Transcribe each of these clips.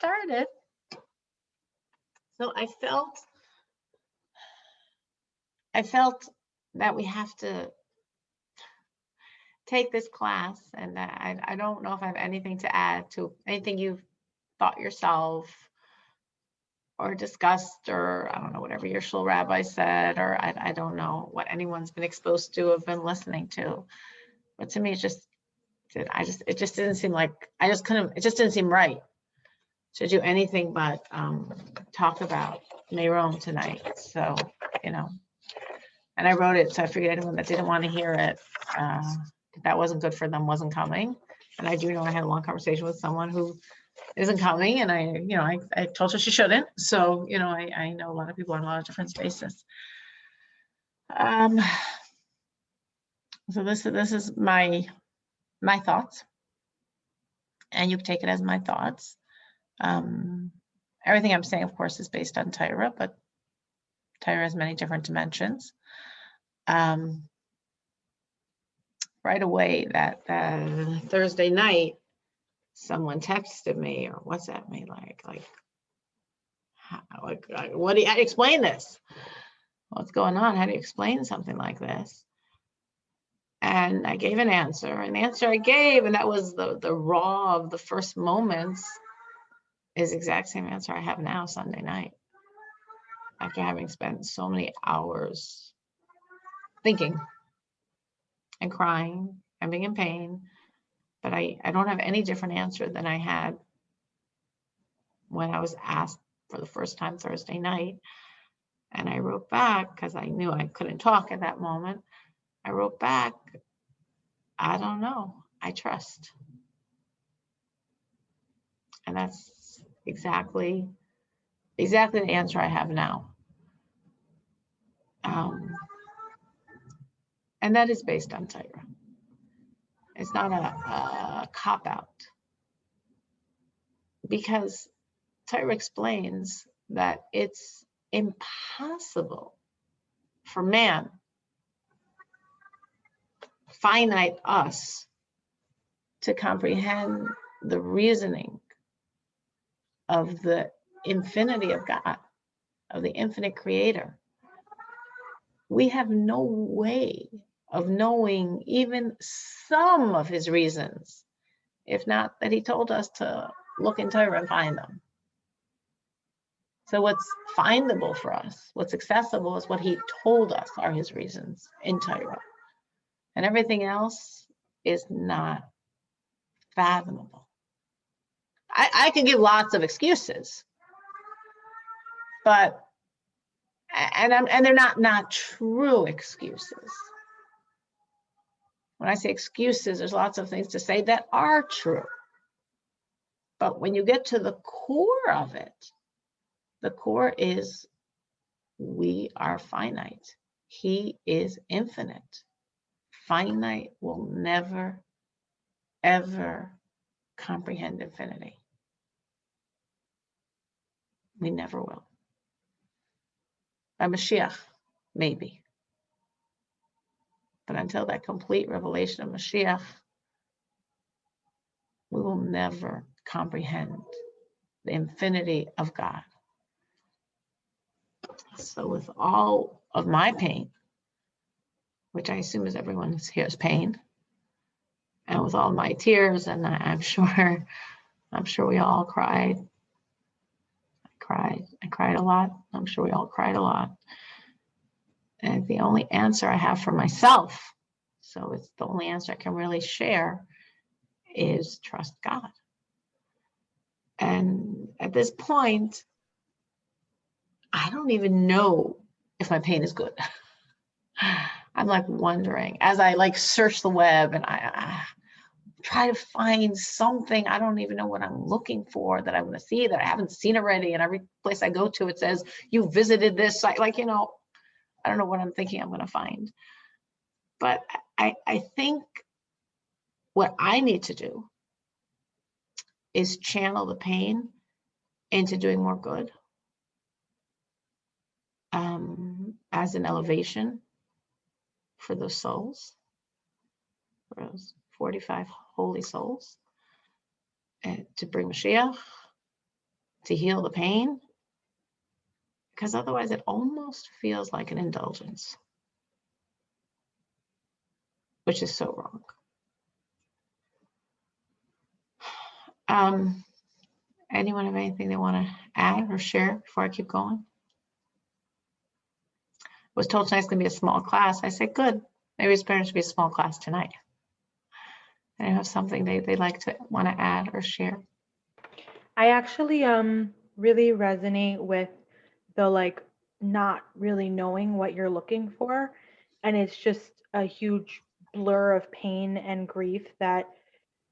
started. So I felt that we have to take this class, and I don't know if I have anything to add to anything you've thought yourself or discussed, or I don't know, whatever your shul rabbi said, or I don't know what anyone's been exposed to, have been listening to. But to me, it just didn't seem like, it just didn't seem right to do anything but talk about Meron tonight. So, and I wrote it, so I figured anyone that didn't want to hear it, that wasn't good for them, wasn't coming. And I do know I had a long conversation with someone who isn't coming, and I told her she shouldn't. So, I know a lot of people on a lot of different spaces. So this is my thoughts, and you can take it as my thoughts. Everything I'm saying, of course, is based on Torah, but Torah has many different dimensions. Right away that Thursday night, someone texted me or WhatsApped me like, what do you explain this? What's going on? How do you explain something like this? And I gave an answer. And the answer I gave, and that was the raw of the first moments, is the exact same answer I have now Sunday night, after having spent so many hours thinking and crying and being in pain. But I don't have any different answer than I had when I was asked for the first time Thursday night. And I wrote back, because I knew I couldn't talk at that moment. I wrote back, I don't know, I trust. And that's exactly the answer I have now. And that is based on Torah. It's not a cop-out, because Torah explains that it's impossible for man, finite us, to comprehend the reasoning of the infinity of God, of the infinite creator. We have no way of knowing even some of his reasons, if not that he told us to look in Torah and find them. So what's findable for us, what's accessible, is what he told us are his reasons in Torah. And everything else is not fathomable. I can give lots of excuses, but and they're not true excuses. When I say excuses, there's lots of things to say that are true. But when you get to the core of it, the core is we are finite. He is infinite. Finite will never, ever comprehend infinity. We never will. By Mashiach, maybe. But until that complete revelation of Mashiach, we will never comprehend the infinity of God. So with all of my pain, which I assume is everyone here's pain, and with all my tears, and I'm sure we all cried. I cried a lot. I'm sure we all cried a lot. And the only answer I have for myself, so it's the only answer I can really share, is trust God. And at this point, I don't even know if my pain is good. I'm like wondering, as I like search the web and I try to find something, I don't even know what I'm looking for, that I want to see, that I haven't seen already. And every place I go to, it says, you visited this site. Like, I don't know what I'm thinking I'm going to find. But I think what I need to do is channel the pain into doing more good, as an elevation for those souls, for those 45 holy souls, and to bring Mashiach, to heal the pain, because otherwise it almost feels like an indulgence, which is so wrong. Anyone have anything they want to add or share before I keep going? I was told tonight's going to be a small class. I said, good. Maybe it's better to be a small class tonight. And have something they'd like to want to add or share. I actually really resonate with the like not really knowing what you're looking for, and it's just a huge blur of pain and grief that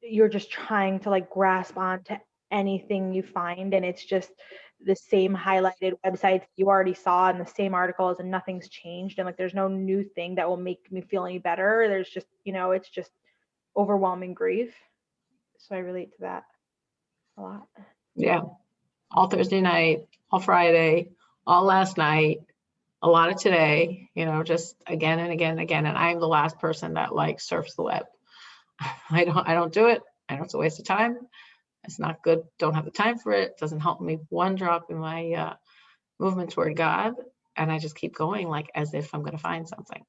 you're just trying to like grasp onto anything you find, and it's just the same highlighted websites you already saw and the same articles, and nothing's changed, and like there's no new thing that will make me feel any better. There's just, it's just overwhelming grief. So I relate to that a lot. Yeah. All Thursday night, all Friday, all last night, a lot of today, just again and again and again. And I'm the last person that like surfs the web. I don't do it. I know it's a waste of time. It's not good. Don't have the time for it. It doesn't help me one drop in my movement toward God. And I just keep going, like as if I'm going to find something,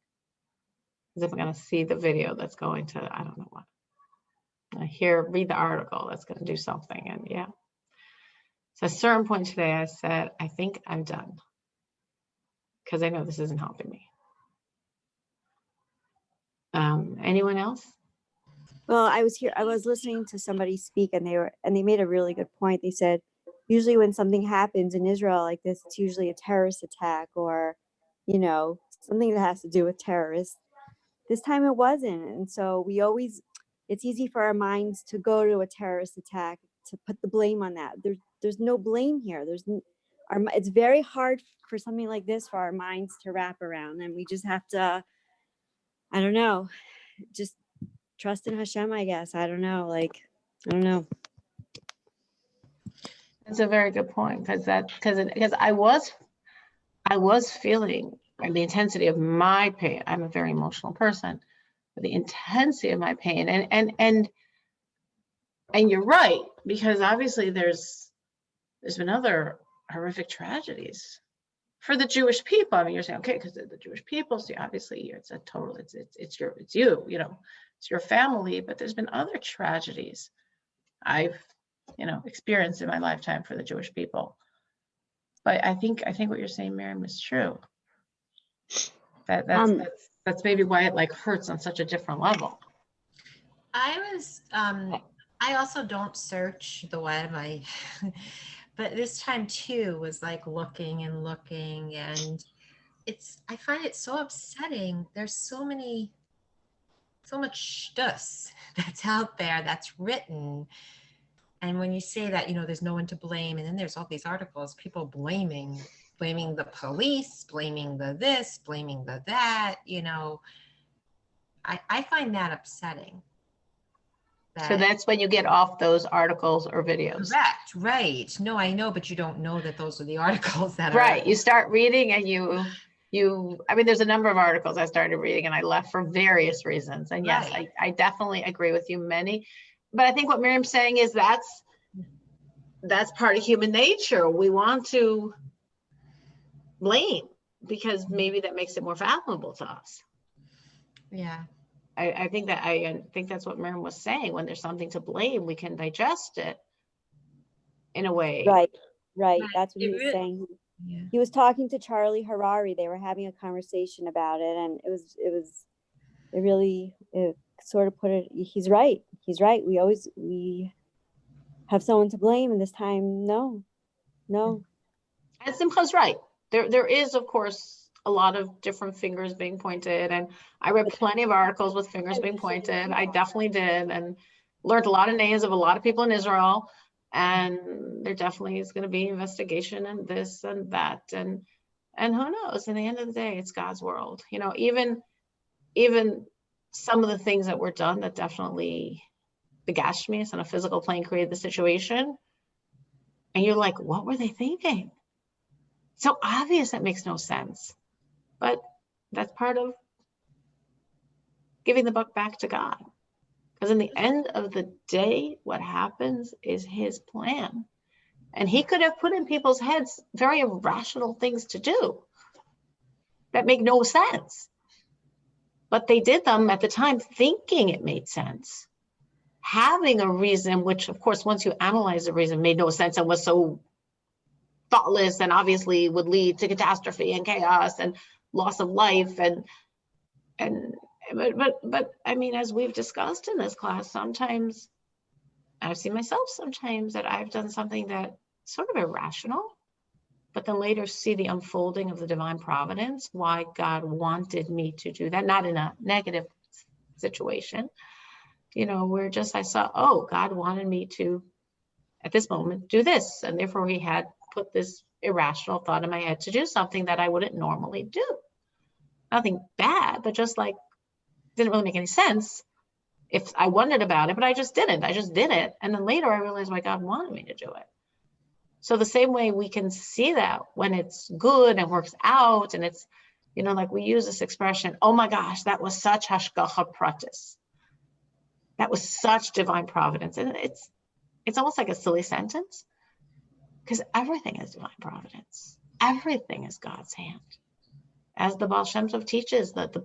as if I'm going to see the video that's going to, I don't know what. Read the article that's going to do something. And yeah. So at a certain point today, I said, I think I'm done, because I know this isn't helping me. Anyone else? Well, I was listening to somebody speak, and they made a really good point. They said, usually when something happens in Israel like this, it's usually a terrorist attack or, something that has to do with terrorists. This time it wasn't. And so it's easy for our minds to go to a terrorist attack, to put the blame on that. There's no blame here. It's very hard for something like this for our minds to wrap around. And we just have to, I don't know, just trust in Hashem, I guess. I don't know. I don't know. That's a very good point, because I was feeling the intensity of my pain. I'm a very emotional person, but the intensity of my pain, and you're right, because obviously there's been other horrific tragedies for the Jewish people. I mean, you're saying, okay, because the Jewish people, so obviously it's you, it's your family, but there's been other tragedies I've, experienced in my lifetime for the Jewish people. But I think what you're saying, Meron, was true. That's maybe why it like hurts on such a different level. I also don't search the web. But this time too was like looking, and I find it so upsetting. There's so much shtus that's out there that's written. And when you say that, there's no one to blame, and then there's all these articles, people blaming the police, blaming the this, blaming the that, I find that upsetting. So that's when you get off those articles or videos. Correct, right. No, I know, but you don't know that those are the articles that are. Right, you start reading and I mean, there's a number of articles I started reading and I left for various reasons. And yes, right. I definitely agree with you, many. But I think what Miriam's saying is that's part of human nature. We want to blame because maybe that makes it more valuable to us. Yeah. I think that's what Meron was saying. When there's something to blame, we can digest it in a way. Right. That's what he was saying. Yeah. He was talking to Charlie Harari. They were having a conversation about it, and it sort of put it. He's right. We have someone to blame, and this time, no. And Simcha's right. There is, of course, a lot of different fingers being pointed, and I read plenty of articles with fingers being pointed. I definitely did, and learned a lot of names of a lot of people in Israel, and there definitely is going to be investigation and this and that, and who knows, in the end of the day, it's God's world. Even some of the things that were done that definitely the gashmias on a physical plane created the situation, and you're like, what were they thinking? So obvious that makes no sense. But that's part of giving the buck back to God. Because in the end of the day, what happens is his plan. And he could have put in people's heads very irrational things to do that make no sense. But they did them at the time thinking it made sense. Having a reason, which of course, once you analyze the reason, made no sense and was so thoughtless and obviously would lead to catastrophe and chaos and loss of life. But I mean, as we've discussed in this class, sometimes I've seen myself sometimes that I've done something that sort of irrational, but then later see the unfolding of the divine providence, why God wanted me to do that, not in a negative situation, where just I saw, oh, God wanted me to, at this moment, do this. And therefore he had put this irrational thought in my head to do something that I wouldn't normally do. Nothing bad, but just like, didn't really make any sense if I wondered about it, but I just didn't. I just did it. And then later I realized why God wanted me to do it. So the same way we can see that when it's good and works out, and it's, like we use this expression, oh my gosh, that was such hashgacha pratis. That was such divine providence. And it's almost like a silly sentence, because everything is divine providence. Everything is God's hand. As the Baal Shem Tov teaches, that the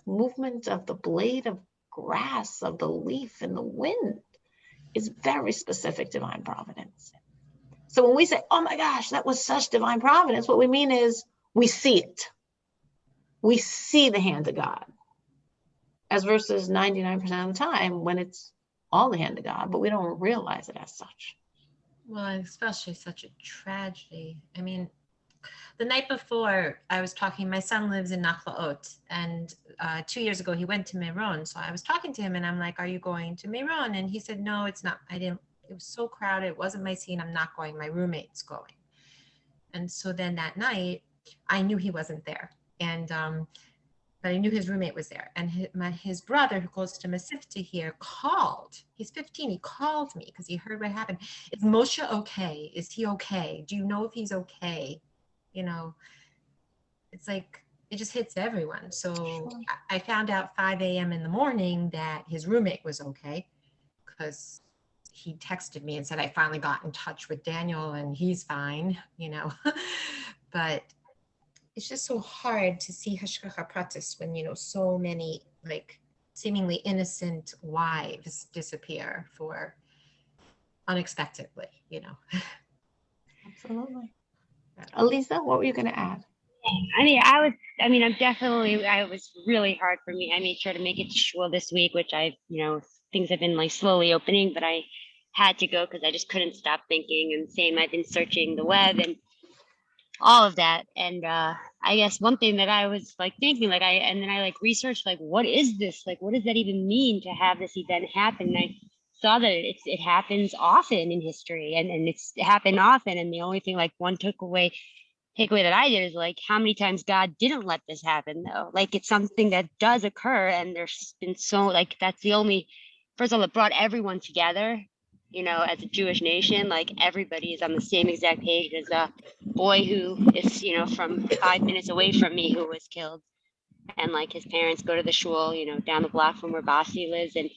movement of the blade of grass, of the leaf in the wind, is very specific divine providence. So when we say, oh my gosh, that was such divine providence, what we mean is we see it. We see the hand of God, as versus 99% of the time when it's all the hand of God, but we don't realize it as such. Well, especially such a tragedy. I mean, the night before I was talking, my son lives in Nachlaot, and 2 years ago he went to Meron. So I was talking to him and I'm like, are you going to Meron? And he said, no, it's not. It was so crowded. It wasn't my scene. I'm not going. My roommate's going. And so then that night I knew he wasn't there. And, but I knew his roommate was there. And his brother, who goes to Masifta here, called. He's 15. He called me because he heard what happened. Is Moshe okay? Is he okay? Do you know if he's okay? It's like, it just hits everyone. So sure. I found out 5 a.m. in the morning that his roommate was okay, because he texted me and said, I finally got in touch with Daniel and he's fine, but it's just so hard to see hashgacha pratis when, so many like seemingly innocent wives disappear for unexpectedly, Absolutely. Elisa, what were you going to add? It was really hard for me. I made sure to make it to shul this week, which things have been like slowly opening, but I had to go because I just couldn't stop thinking. And same, I've been searching the web and all of that. And I guess one thing that I was like thinking, I researched, like, what is this? Like, what does that even mean to have this event happen? And I saw that it happens often in history, and it's happened often. And the only thing, like, one takeaway that I did is, like, how many times God didn't let this happen, though. Like, it's something that does occur, and there's been so, like, that's the only, first of all, it brought everyone together, as a Jewish nation. Like, everybody is on the same exact page. As a boy who is, from 5 minutes away from me, who was killed, and like his parents go to the shul, down the block from where Basi lives. And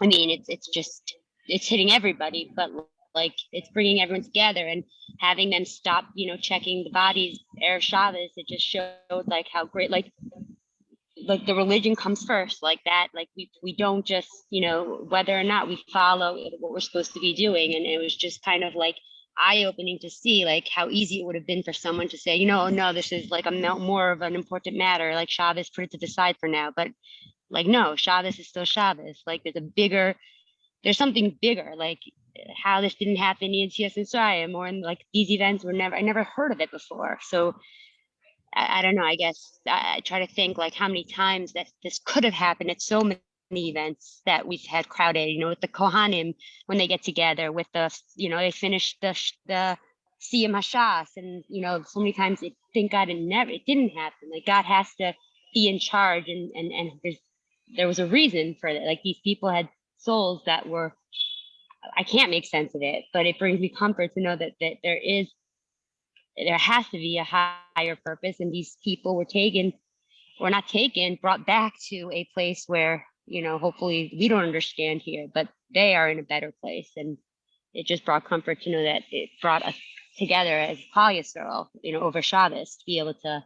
I mean, it's hitting everybody, but like, it's bringing everyone together and having them stop, checking the bodies Erev Shabbos. It just showed like how great, like the religion comes first, like that. Like we don't just, whether or not we follow what we're supposed to be doing. And it was just kind of like eye-opening to see like how easy it would have been for someone to say, no, this is like more of an important matter, like Shabbos, put it to the side for now. But like, no, Shabbos is still Shabbos. Like there's something bigger, like how this didn't happen in Yetzias Mitzrayim, or in like these events I never heard of it before. So I don't know, I guess I try to think like how many times that this could have happened at so many events that we've had crowded, with the Kohanim, when they get together with the, they finish the Siyam Hashas, and, so many times thank God it didn't happen. Like, God has to be in charge, and there was a reason for it. Like, these people had souls that were, I can't make sense of it, but it brings me comfort to know that there has to be a higher purpose, and these people were brought back to a place where, hopefully we don't understand here, but they are in a better place. And it just brought comfort to know that it brought us together as Klal Yisrael, over Shabbos, to be able to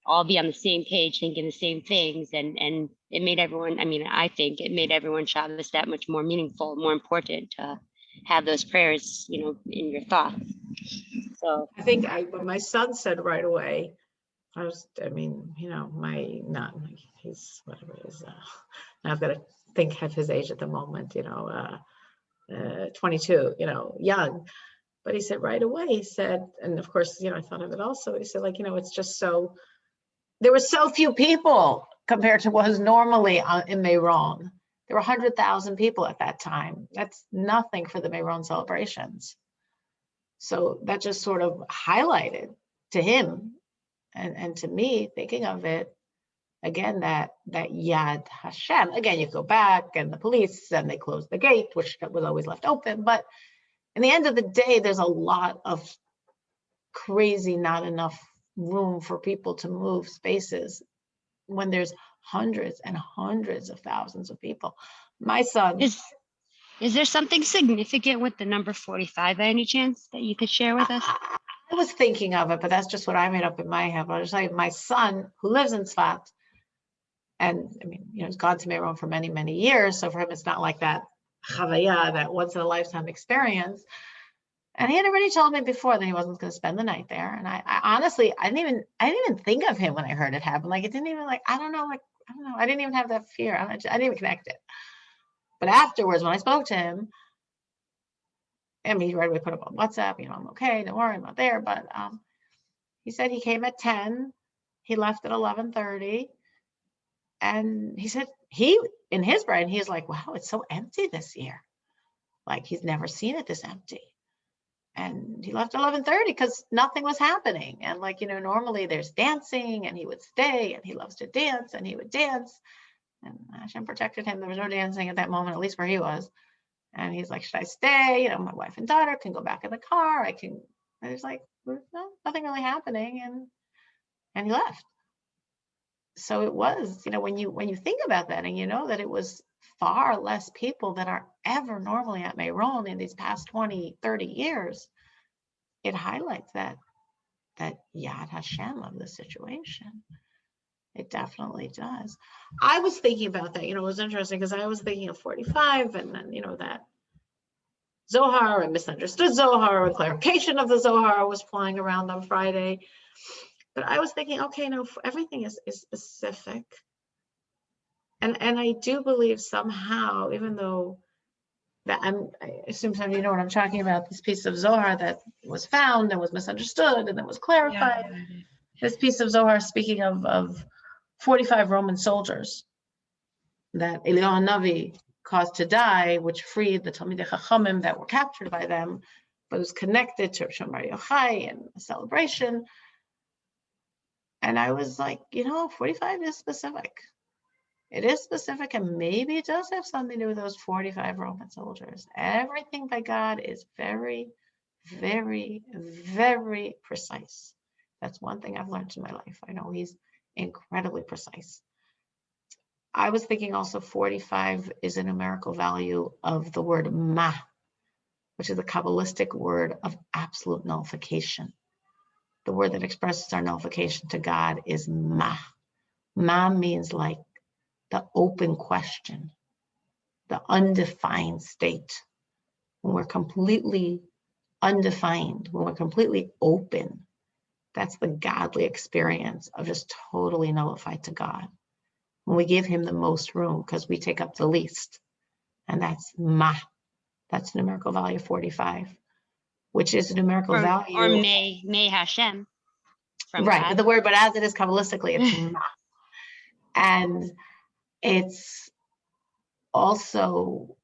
all be on the same page, thinking the same things. And it made everyone, I think it made everyone Shabbos that much more meaningful, more important to have those prayers, in your thoughts. So I think what my son said right away, he's whatever it is. Now I've got to think of his age at the moment, 22, young. But he said right away, he said, and of course, I thought of it also, he said, it's just so, there were so few people compared to what was normally in Meron. There were 100,000 people at that time. That's nothing for the Meron celebrations. So that just sort of highlighted to him and to me, thinking of it, again, that Yad Hashem, again, you go back and the police and they closed the gate, which was always left open. But in the end of the day, there's a lot of crazy, not enough room for people to move spaces when there's hundreds and hundreds of thousands of people. My son. Is there something significant with the number 45 by any chance that you could share with us? I was thinking of it, but that's just what I made up in my head. But I'll just tell you, my son, who lives in Tzfat, and he's gone to Meron for many, many years. So for him, it's not like that chavaya, that once in a lifetime experience. And he had already told me before that he wasn't going to spend the night there. And I honestly, I didn't even think of him when I heard it happen. It didn't even I don't know. I didn't even have that fear. I didn't even connect it. But afterwards, when I spoke to him, he right away put up on WhatsApp, I'm okay, don't worry, I'm not there. But he said he came at 10, he left at 11:30. And he said in his brain, he's like, wow, it's so empty this year. He's never seen it this empty. And he left at 11:30 because nothing was happening. And normally there's dancing and he would stay and he loves to dance and he would dance. And Hashem protected him. There was no dancing at that moment, at least where he was. And he's like, should I stay? My wife and daughter can go back in the car. And he's like, no, nothing really happening. And he left. So it was, when you think about that and that it was far less people than are ever normally at Meron in these past 20, 30 years, it highlights that Yad Hashem of the situation. It definitely does. I was thinking about that, it was interesting because I was thinking of 45 and then, that Zohar and misunderstood Zohar and clarification of the Zohar was flying around on Friday. But I was thinking, okay, no, everything is specific. And I do believe somehow, even though that I assume some of you know what I'm talking about, this piece of Zohar that was found and was misunderstood and then was clarified. Yeah. This piece of Zohar speaking of 45 Roman soldiers that Eliyahu Navi caused to die, which freed the Talmidei Chachamim that were captured by them, but was connected to Rav Bar Yochai and a celebration. And I was like, 45 is specific. It is specific, and maybe it does have something to do with those 45 Roman soldiers. Everything by God is very, very, very precise. That's one thing I've learned in my life. I know he's incredibly precise. I was thinking also 45 is a numerical value of the word ma, which is a Kabbalistic word of absolute nullification. The word that expresses our nullification to God is ma. Ma means the open question, the undefined state. When we're completely undefined, when we're completely open, that's the godly experience of just totally nullified to God. When we give him the most room because we take up the least. And that's ma. That's numerical value 45. Which is a numerical value. Or may Hashem. Right, but the word, but as it is Kabbalistically, it's ma. And it's also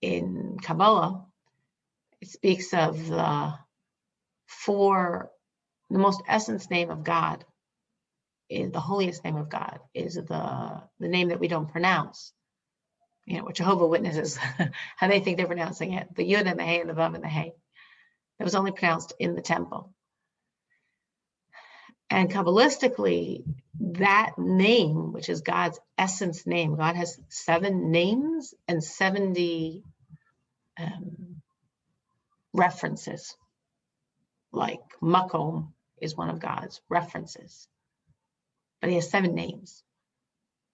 in Kabbalah, it speaks of the most essence name of God, is the holiest name of God, is the name that we don't pronounce. What Jehovah Witnesses, how they think they're pronouncing it, the Yud and the Hey and the Vav and the Hey. It was only pronounced in the temple. And Kabbalistically, that name, which is God's essence name, God has 7 names and 70 references, like Makom is one of God's references, but he has 7 names.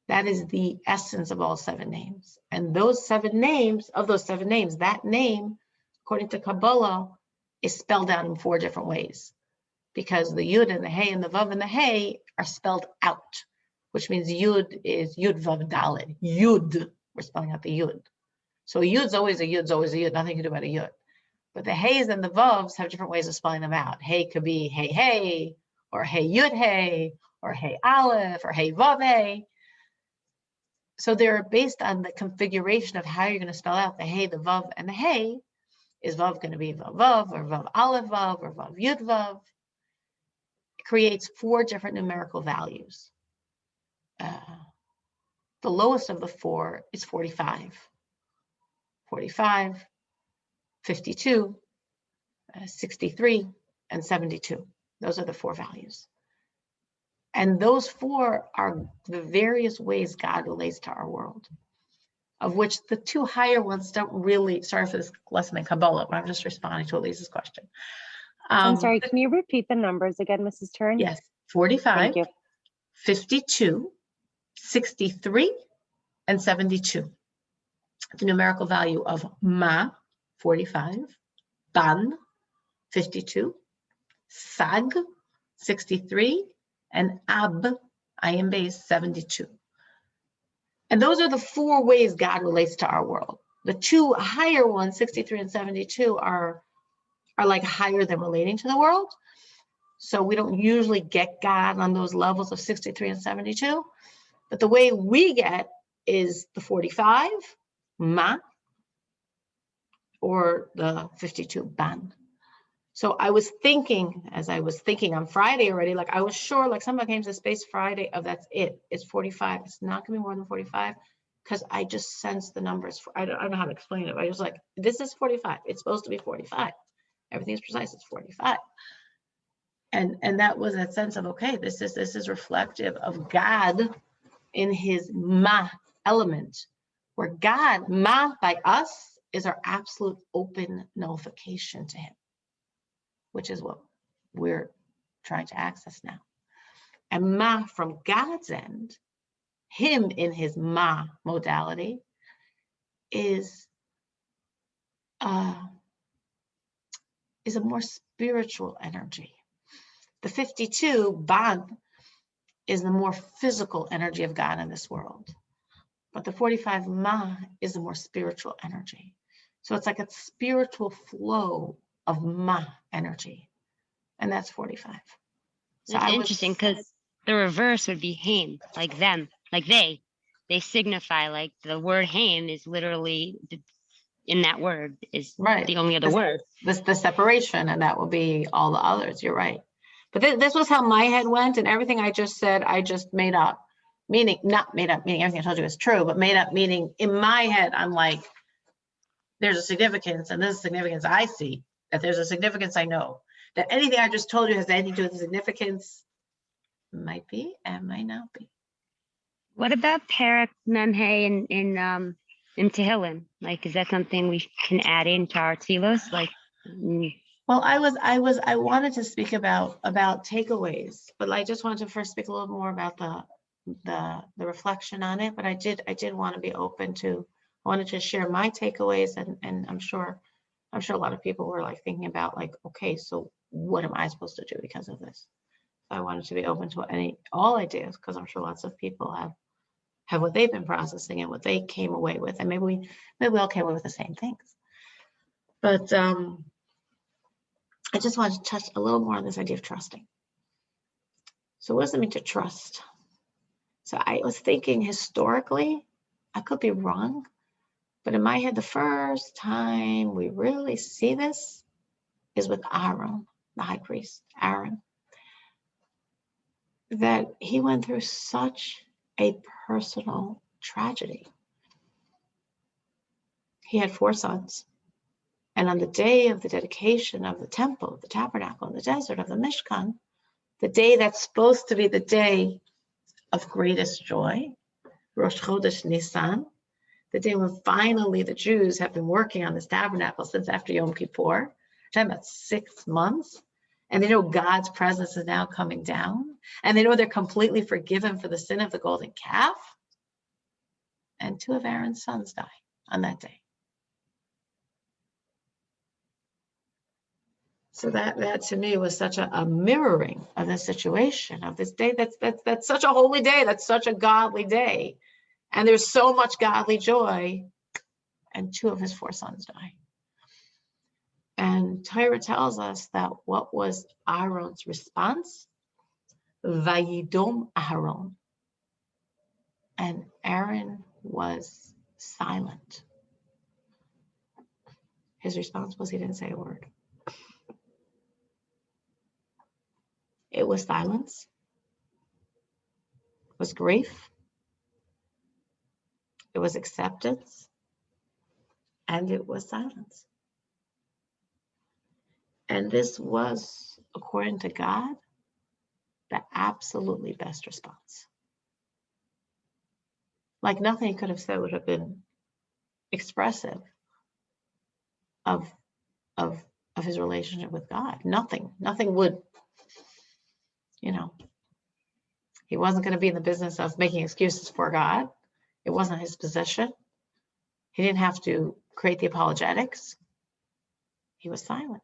That is the essence of all 7 names. And those 7 names, that name, according to Kabbalah, is spelled out in 4 different ways, because the Yud and the Hey and the Vav and the Hey are spelled out, which means Yud is Yud Vav Dalet. Yud, we're spelling out the Yud. So a Yud's always a Yud, nothing to do about a Yud. But the Heys and the Vavs have different ways of spelling them out. Hey could be Hey Hey, or Hey Yud Hey, or Hey Aleph, or Hey Vav Hey. So they're based on the configuration of how you're going to spell out the Hey, the Vav, and the Hey. Is Vav going to be Vav Vav, or Vav Aleph Vav, or Vav Yud Vav? It creates 4 different numerical values. The lowest of the 4 is 45. 45, 52, 63, and 72. Those are the 4 values. And those 4 are the various ways God relates to our world, of which the 2 higher ones don't really, sorry for this lesson in Kabbalah, but I'm just responding to Elise's question. I'm sorry, can you repeat the numbers again, Mrs. Turin? Yes, 45, Thank you. 52, 63, and 72. The numerical value of Ma, 45, Ban, 52, Sag, 63, and Ab, Ayin Beis, 72. And those are the 4 ways God relates to our world. The 2 higher ones, 63 and 72, are like higher than relating to the world. So we don't usually get God on those levels of 63 and 72. But the way we get is the 45, Ma, or the 52, Ban. So I was thinking, as I was thinking on Friday already, like I was sure, like somebody came to the space Friday of that's it. It's 45. It's not gonna be more than 45, because I just sensed the numbers. I don't know how to explain it. I was like, this is 45. It's supposed to be 45. Everything is precise. It's 45. And that was that sense of, okay, this is reflective of God in his Ma element, where God, Ma by us, is our absolute open nullification to him, which is what we're trying to access now. And Ma from God's end, him in his Ma modality, is a more spiritual energy. The 52, Ban, is the more physical energy of God in this world. But the 45, Ma, is the more spiritual energy. So it's like a spiritual flow of Ma energy. And that's 45. So It's interesting because the reverse would be Haim, like them, like they signify, like the word Haim is literally in that word is right. The only other word. This the separation, and that will be all the others. You're right. But this was how my head went, and everything I just said, I just made up. Meaning, not made up, meaning everything I told you is true, but made up meaning in my head, I'm like, there's a significance, and this is significance I see, that there's a significance I know. That anything I just told you has anything to do with the significance, might be and might not be. What about Parak Memhe in Tehillim? Like, is that something we can add into our tefillos? Like, Well, I wanted to speak about takeaways, but I just wanted to first speak a little more about the reflection on it. But I did want to be open to, I wanted to share my takeaways, and I'm sure a lot of people were like thinking about like, okay, so what am I supposed to do because of this? So I wanted to be open to all ideas, because I'm sure lots of people have what they've been processing and what they came away with, and maybe we all came away with the same things. But I just wanted to touch a little more on this idea of trusting. So what does it mean to trust? So I was thinking historically, I could be wrong, but in my head, the first time we really see this is with Aaron, the high priest, Aaron, that he went through such a personal tragedy. He had 4 sons. And on the day of the dedication of the temple, the tabernacle in the desert of the Mishkan, the day that's supposed to be the day of greatest joy, Rosh Chodesh Nisan, the day when finally the Jews have been working on this tabernacle since after Yom Kippur, talking about 6 months, and they know God's presence is now coming down, and they know they're completely forgiven for the sin of the golden calf. And 2 of Aaron's sons die on that day. So that to me was such a mirroring of the situation of this day. That's such a holy day. That's such a godly day. And there's so much godly joy. And 2 of his 4 sons die. And Torah tells us that what was Aaron's response? Vayidom Aaron. And Aaron was silent. His response was he didn't say a word. It was silence. It was grief. It was acceptance. And it was silence. And this was, according to God, the absolutely best response. Like nothing he could have said would have been expressive of his relationship with God. Nothing would, he wasn't going to be in the business of making excuses for God. It wasn't his position. He didn't have to create the apologetics. He was silent.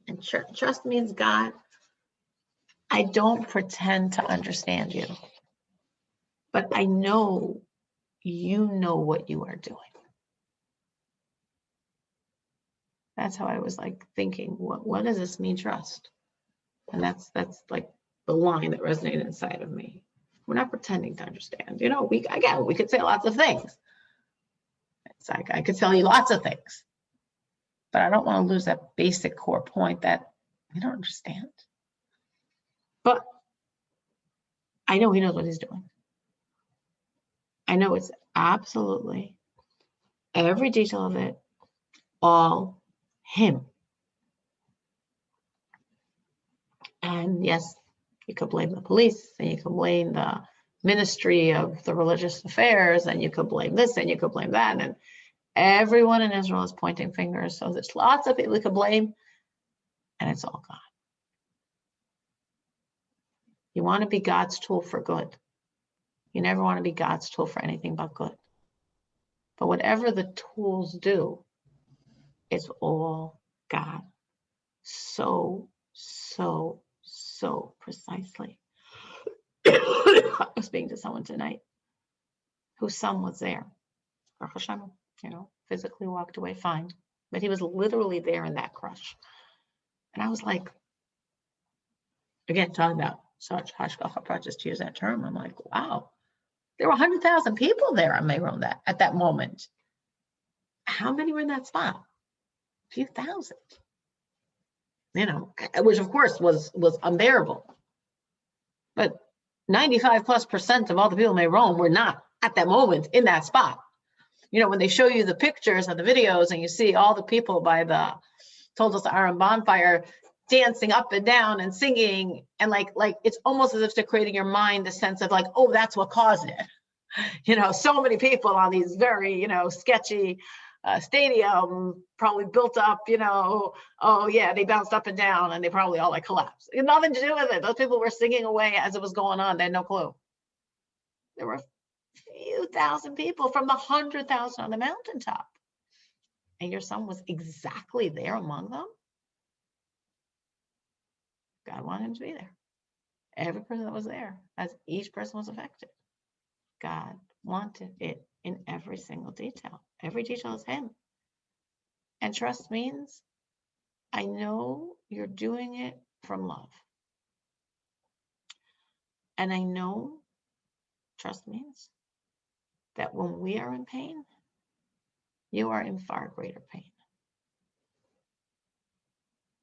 And trust means, God, I don't pretend to understand you, but I know you know what you are doing. That's how I was like thinking, what does this mean, trust? And that's like the line that resonated inside of me. We're not pretending to understand. We could say lots of things. It's like I could tell you lots of things, but I don't want to lose that basic core point that we don't understand. But I know he knows what he's doing. I know it's absolutely every detail of it, all him. And yes, you could blame the police, and you could blame the Ministry of the Religious Affairs, and you could blame this, and you could blame that, and everyone in Israel is pointing fingers. So there's lots of people we could blame, and it's all God. You want to be God's tool for good. You never want to be God's tool for anything but good. But whatever the tools do, it's all God. So precisely. I was speaking to someone tonight whose son was there. Baruch Hashem, physically walked away fine, but he was literally there in that crush. And I was like, again, talking about such hashgacha pratis, to use that term, I'm like, wow, there were 100,000 people there on Meron at that moment. How many were in that spot? A few thousand. Which of course was unbearable. But 95+% of all the people in Meron were not at that moment in that spot. When they show you the pictures and the videos and you see all the people by the Toldos Aaron bonfire dancing up and down and singing, and like it's almost as if they're creating your mind the sense of like, oh, that's what caused it. So many people on these very, sketchy stadium, probably built up, oh yeah, they bounced up and down and they probably all collapsed. It had nothing to do with it. Those people were singing away as it was going on. They had no clue. There were a few thousand people from the 100,000 on the mountaintop. And your son was exactly there among them. God wanted him to be there. Every person that was there, as each person was affected. God wanted it in every single detail. Every detail is him. And trust means, I know you're doing it from love. And I know, trust means, that when we are in pain, you are in far greater pain.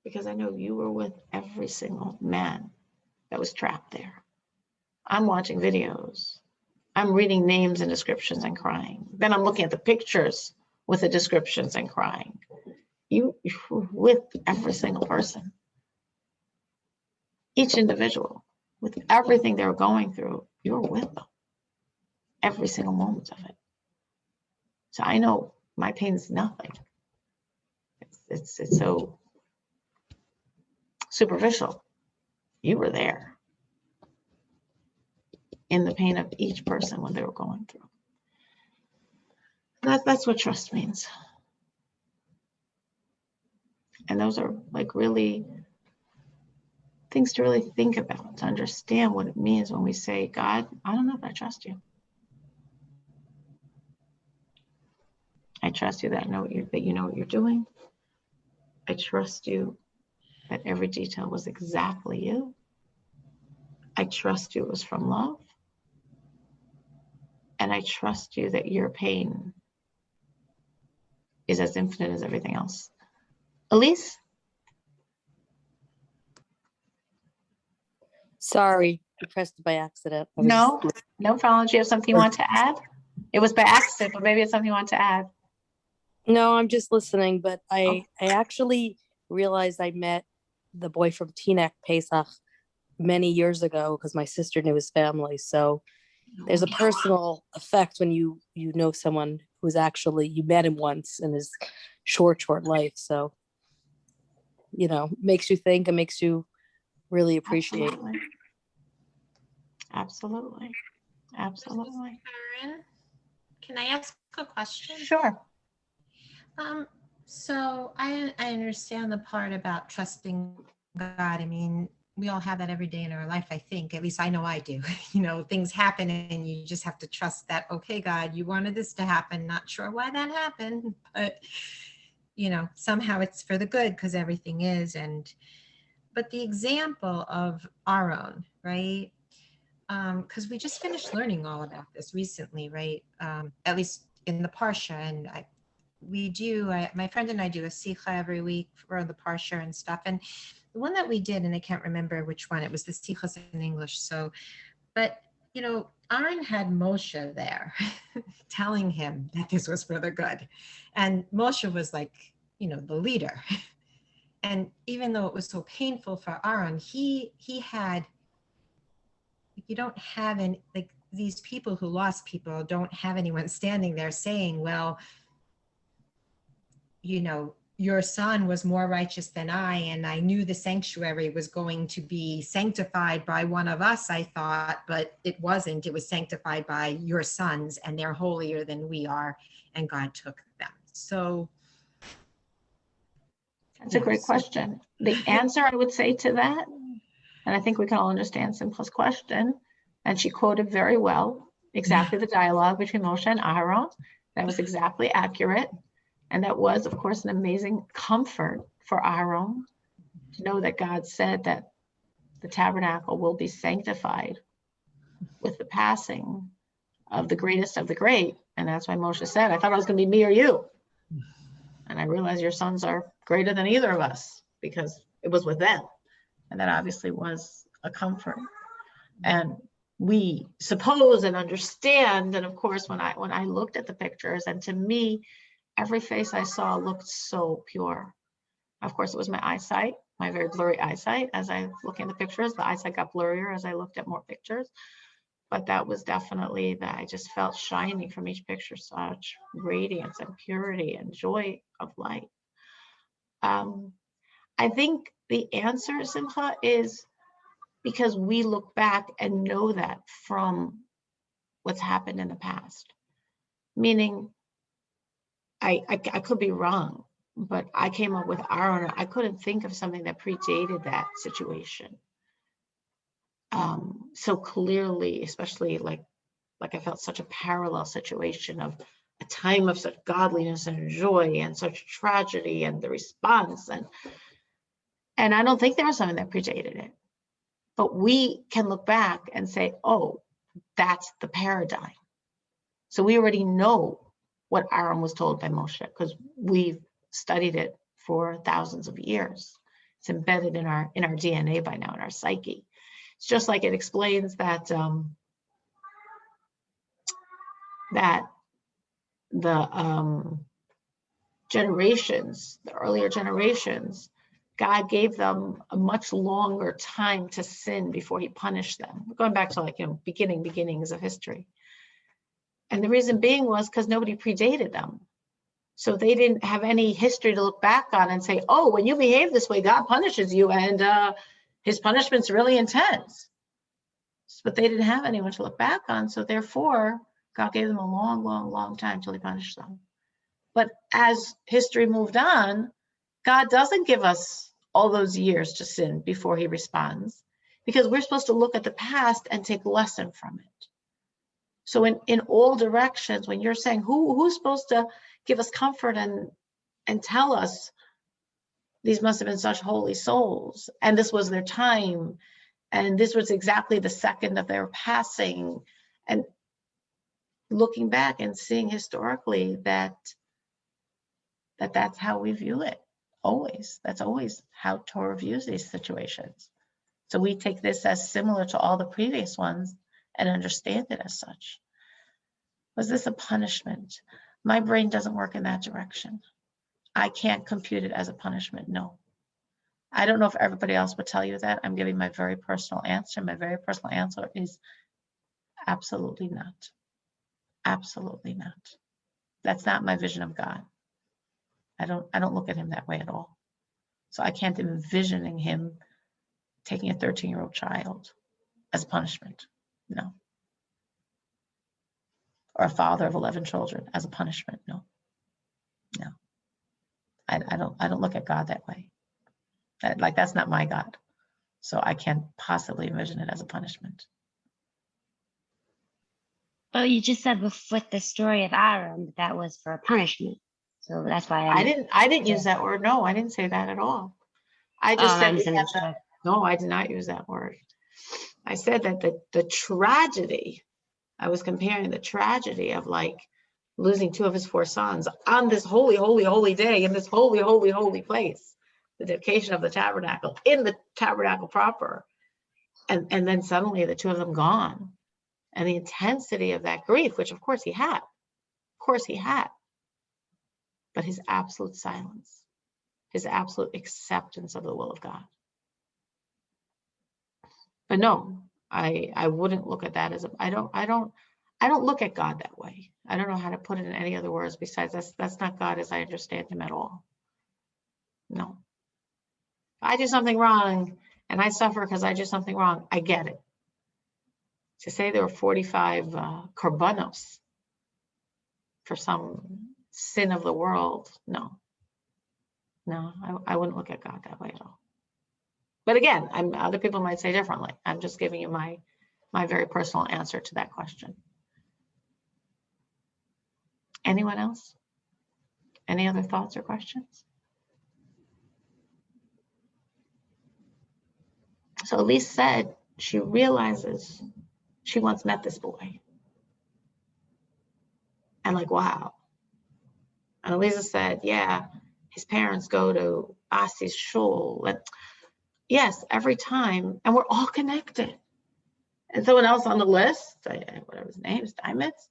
Because I know you were with every single man that was trapped there. I'm watching videos. I'm reading names and descriptions and crying. Then I'm looking at the pictures with the descriptions and crying. You were with every single person. Each individual, with everything they were going through, you were with them. Every single moment of it. So I know my pain is nothing. It's it's so superficial. You were there in the pain of each person when they were going through. That's what trust means. And those are like really things to really think about, to understand what it means when we say, God, I don't know if I trust you. I trust you that you know what you're doing. I trust you that every detail was exactly you. I trust you it was from love. And I trust you that your pain is as infinite as everything else. Elise? Sorry, I pressed it by accident. No problem. Do you have something you want to add? It was by accident, but maybe it's something you want to add. No, I'm just listening, but I actually realized I met the boy from Teaneck Pesach many years ago because my sister knew his family. So there's a personal effect when you know someone who's actually, you met him once in his short life. So, makes you think and makes you really appreciate. Absolutely. Meron, can I ask a question? Sure. So I understand the part about trusting God. I mean, we all have that every day in our life, I think. At least I know I do. Things happen and you just have to trust that, okay, God, you wanted this to happen. Not sure why that happened, but somehow it's for the good because everything is. But the example of Aaron, right? Because we just finished learning all about this recently, right? At least in the Parsha, and my friend and I do a Sikha every week for the Parsha and stuff. And the one that we did, and I can't remember which one, it was the Sikhas in English. But Aaron had Moshe there telling him that this was for the good. And Moshe was like, the leader. And even though it was so painful for Aaron, he had, you don't have any, like these people who lost people don't have anyone standing there saying, well, your son was more righteous than I, and I knew the sanctuary was going to be sanctified by one of us, I thought, but it wasn't. It was sanctified by your sons, and they're holier than we are, and God took them. So that's a great question. The answer I would say to that, and I think we can all understand Simcha's question, and she quoted very well exactly the dialogue between Moshe and Aharon. That was exactly accurate. And that was, of course, an amazing comfort for Aharon to know that God said that the tabernacle will be sanctified with the passing of the greatest of the great. And that's why Moshe said, I thought it was going to be me or you. And I realized your sons are greater than either of us because it was with them. And that obviously was a comfort. And we suppose and understand. And of course, when I looked at the pictures, and to me, every face I saw looked so pure. Of course, it was my eyesight, my very blurry eyesight. As I was looking at the pictures, the eyesight got blurrier as I looked at more pictures. But that was definitely that I just felt shining from each picture, such radiance and purity and joy of light. I think the answer, Simcha, is because we look back and know that from what's happened in the past. Meaning, I could be wrong, but I came up with Aaron. I couldn't think of something that predated that situation so clearly, especially like I felt such a parallel situation of a time of such godliness and joy and such tragedy and the response. And I don't think there was something that predated it. But we can look back and say, oh, that's the paradigm. So we already know what Aaron was told by Moshe because we've studied it for thousands of years. It's embedded in our DNA by now, in our psyche. It's just like it explains that the generations, the earlier generations, God gave them a much longer time to sin before he punished them. We're going back to beginnings of history. And the reason being was because nobody predated them. So they didn't have any history to look back on and say, oh, when you behave this way, God punishes you, and his punishment's really intense. But they didn't have anyone to look back on. So therefore, God gave them a long, long, long time till he punished them. But as history moved on, God doesn't give us all those years to sin before he responds, because we're supposed to look at the past and take lesson from it. So in all directions, when you're saying who's supposed to give us comfort and tell us these must have been such holy souls, and this was their time, and this was exactly the second that they were passing, and looking back and seeing historically that's how we view it. Always. That's always how Torah views these situations. So we take this as similar to all the previous ones and understand it as such. Was this a punishment? My brain doesn't work in that direction. I can't compute it as a punishment, no. I don't know if everybody else would tell you that. I'm giving my very personal answer. My very personal answer is absolutely not. Absolutely not. That's not my vision of God. I don't look at him that way at all. So I can't envisioning him taking a 13-year-old child as punishment. No. Or a father of 11 children as a punishment. No. No. I don't look at God that way. That's not my God. So I can't possibly envision it as a punishment. Well, you just said with the story of Aaron that was for a punishment. So that's why I didn't use that word. No, I didn't say that at all. I just said no, I did not use that word. I said that the tragedy, I was comparing the tragedy of like losing 2 of his 4 sons on this holy, holy, holy day in this holy, holy, holy place, the dedication of the tabernacle, in the tabernacle proper. And then suddenly the 2 of them gone. And the intensity of that grief, which of course he had, but his absolute silence, his absolute acceptance of the will of God. But no, I wouldn't look at that as I don't look at God that way. I don't know how to put it in any other words besides that's not God as I understand him at all. No. If I do something wrong and I suffer because I did something wrong, I get it. To say there were 45 korbanos for some sin of the world, no. I wouldn't look at God that way at all. But again, other people might say differently. I'm just giving you my very personal answer to that question. Anyone else? Any other thoughts or questions? So Elise said she realizes she once met this boy. And like, wow. And Elisa said, yeah, his parents go to Asi's shul. And yes, every time. And we're all connected. And someone else on the list, whatever his name is, Steinmetz,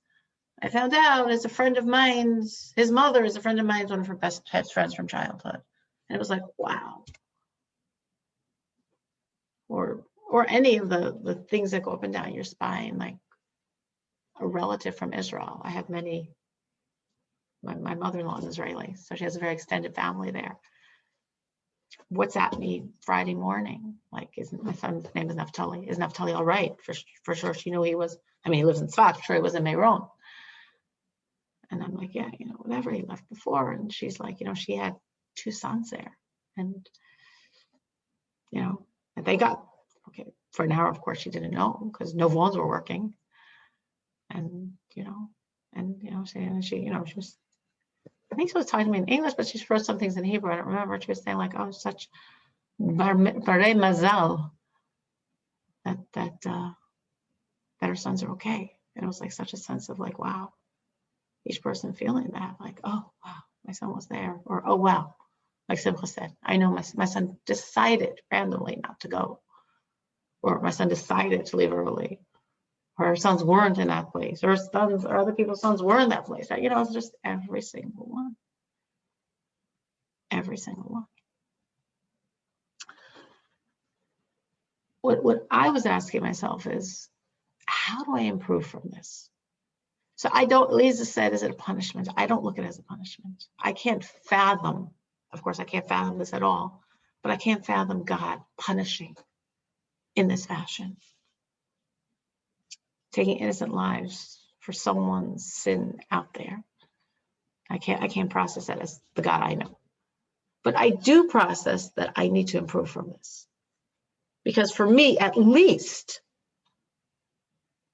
I found out is a friend of mine's, his mother is a friend of mine's, one of her best friends from childhood. And it was like, wow. Or any of the things that go up and down your spine, like a relative from Israel. I have many, my mother-in-law is Israeli, so she has a very extended family there. WhatsApp me Friday morning, like, my son's name is Naftali. Is Naftali all right? For sure she knew he was, he lives in Tzfat, for sure he was in Meron. And I'm like, yeah, whatever, he left before. And she's like, she had 2 sons there. And, and they got, okay, for an hour, of course, she didn't know because no phones were working. And, she was, I think she was talking to me in English, but she wrote some things in Hebrew. I don't remember. She was saying like, oh, such barei mazal that her sons are okay. And it was like such a sense of like, wow, each person feeling that, like, oh, wow, my son was there. Or, oh, wow, like Simcha said, I know my son decided randomly not to go. Or my son decided to leave early. Or our sons weren't in that place. Or sons, or other people's sons were in that place. It's just every single one. Every single one. What I was asking myself is, how do I improve from this? So I don't, Lisa said, is it a punishment? I don't look at it as a punishment. I can't fathom, of course, I can't fathom this at all, but I can't fathom God punishing in this fashion, taking innocent lives for someone's sin out there. I can't process that as the God I know. But I do process that I need to improve from this. Because for me, at least,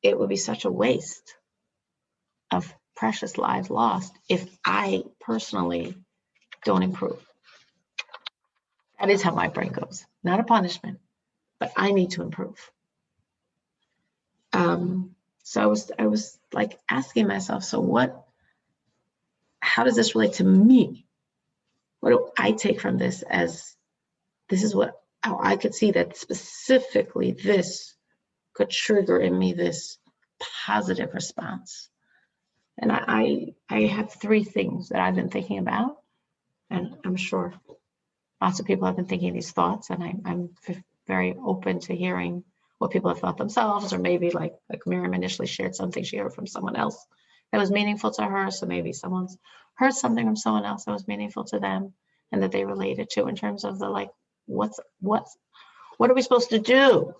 it would be such a waste of precious lives lost if I personally don't improve. That is how my brain goes. Not a punishment, but I need to improve. So I was like asking myself, so how does this relate to me? What do I take from this as this is how I could see that specifically this could trigger in me this positive response. And I have 3 things that I've been thinking about, and I'm sure lots of people have been thinking these thoughts, and I'm very open to hearing what people have thought themselves, or maybe like Miriam initially shared something she heard from someone else that was meaningful to her. So maybe someone's heard something from someone else that was meaningful to them and that they related to in terms of the like, what are we supposed to do?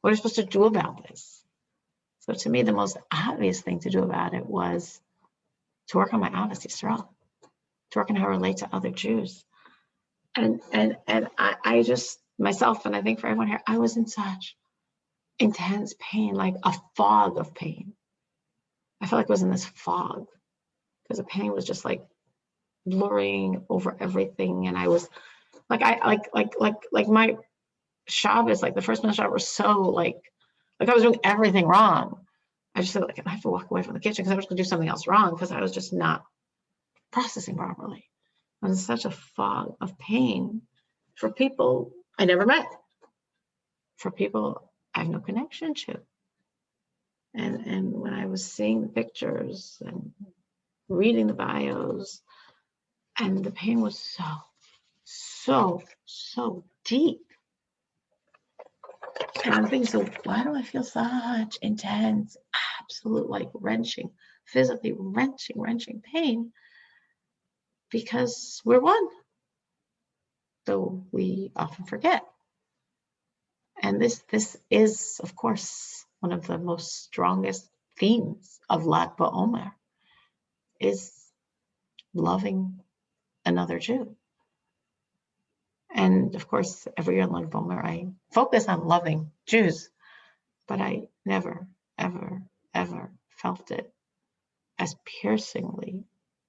What are we supposed to do about this? So to me, the most obvious thing to do about it was to work on my Ahavas Yisrael, to work on how I relate to other Jews. And I just, myself, and I think for everyone here, I was in such intense pain, like a fog of pain. I felt like I was in this fog because the pain was just like blurring over everything. And I was like, my Shabbos, like the first minute of Shabbos was so like I was doing everything wrong. I just felt like I have to walk away from the kitchen because I was going to do something else wrong because I was just not processing properly. I was in such a fog of pain for people I never met, for people I have no connection to. And when I was seeing the pictures and reading the bios, and the pain was so deep. And I'm thinking, so why do I feel such intense, absolute, like wrenching, physically wrenching pain? Because we're one, though we often forget. And this is, of course, one of the most strongest themes of Lag BaOmer, is loving another Jew. And of course, every year in Lag BaOmer, I focus on loving Jews, but I never, ever, ever felt it as piercingly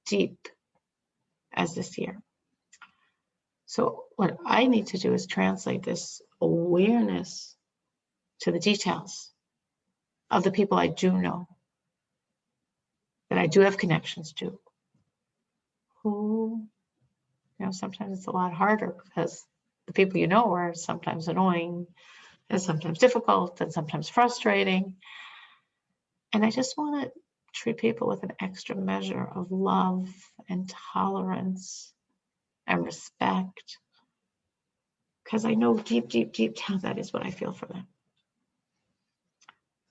deep as this year. So what I need to do is translate this awareness to the details of the people I do know, that I do have connections to, who, sometimes it's a lot harder because the people you know are sometimes annoying and sometimes difficult and sometimes frustrating. And I just want to treat people with an extra measure of love and tolerance and respect, because I know deep down that is what I feel for them.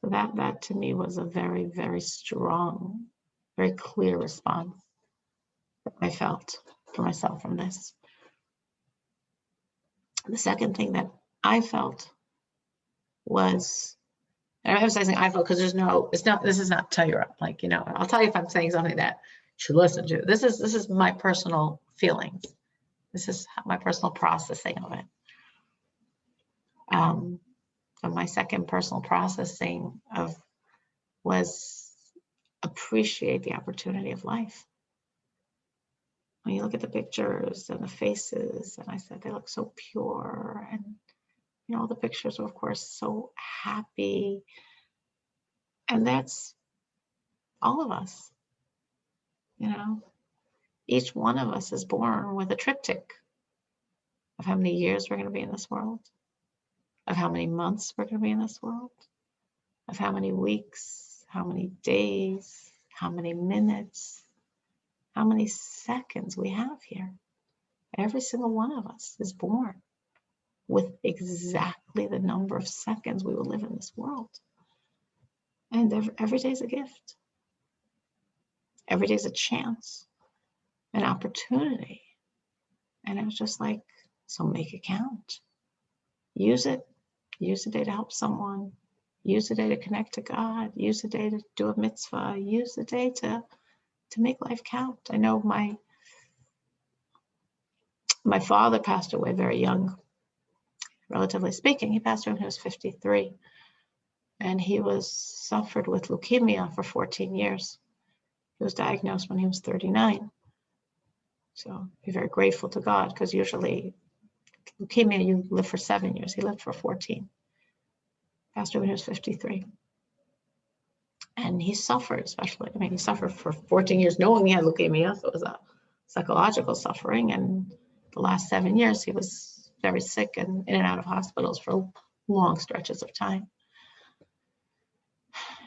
So that to me was a very, very strong, very clear response that I felt for myself from this. The second thing that I felt was, and I'm emphasizing I felt because this is not tell you up. Like, I'll tell you if I'm saying something that you should listen to. This is my personal feelings. This is my personal processing of it. So my second personal processing was appreciate the opportunity of life. When you look at the pictures and the faces, and I said they look so pure, and all the pictures were, of course, so happy. And that's all of us. Each one of us is born with a triptych of how many years we're going to be in this world, of how many months we're going to be in this world, of how many weeks, how many days, how many minutes, how many seconds we have here. Every single one of us is born with exactly the number of seconds we will live in this world. And every day is a gift. every day's a chance, an opportunity. And it was just like, so make it count. Use it. Use the day to help someone. Use the day to connect to God. Use the day to do a mitzvah. Use the day to make life count. I know my father passed away very young, relatively speaking. He passed away when he was 53. And he suffered with leukemia for 14 years. He was diagnosed when he was 39. So be very grateful to God, because usually leukemia, you live for 7 years. He lived for 14. Passed away when he was 53. And he suffered, especially, he suffered for 14 years knowing he had leukemia. So it was a psychological suffering. And the last 7 years, he was very sick and in and out of hospitals for long stretches of time.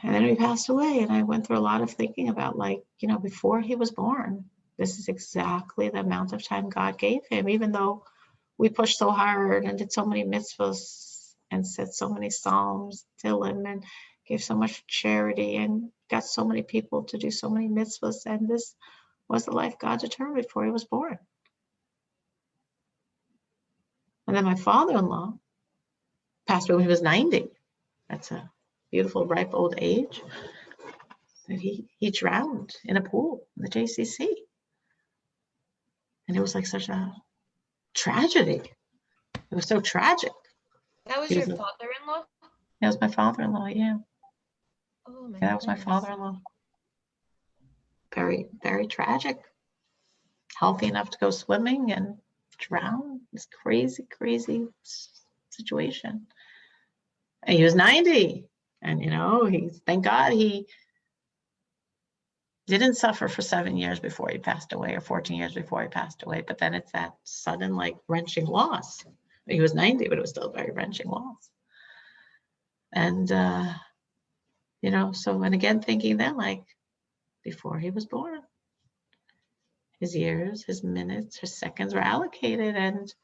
And then he passed away, and I went through a lot of thinking about, before he was born, this is exactly the amount of time God gave him, even though we pushed so hard and did so many mitzvahs and said so many psalms to him and gave so much charity and got so many people to do so many mitzvahs. And this was the life God determined before he was born. And then my father-in-law passed away when he was 90. That's a beautiful, ripe old age. And he drowned in a pool in the JCC. And it was like such a tragedy. It was so tragic. That was He your was father-in-law? That was my father-in-law, yeah. Oh my Yeah, that was my goodness. father-in-law. Very, very tragic. Healthy enough to go swimming and drown. This crazy, crazy situation. And he was 90. And, thank God he didn't suffer for 7 years before he passed away, or 14 years before he passed away. But then it's that sudden, wrenching loss. He was 90, but it was still a very wrenching loss. And, and again, thinking then, before he was born, his years, his minutes, his seconds were allocated, and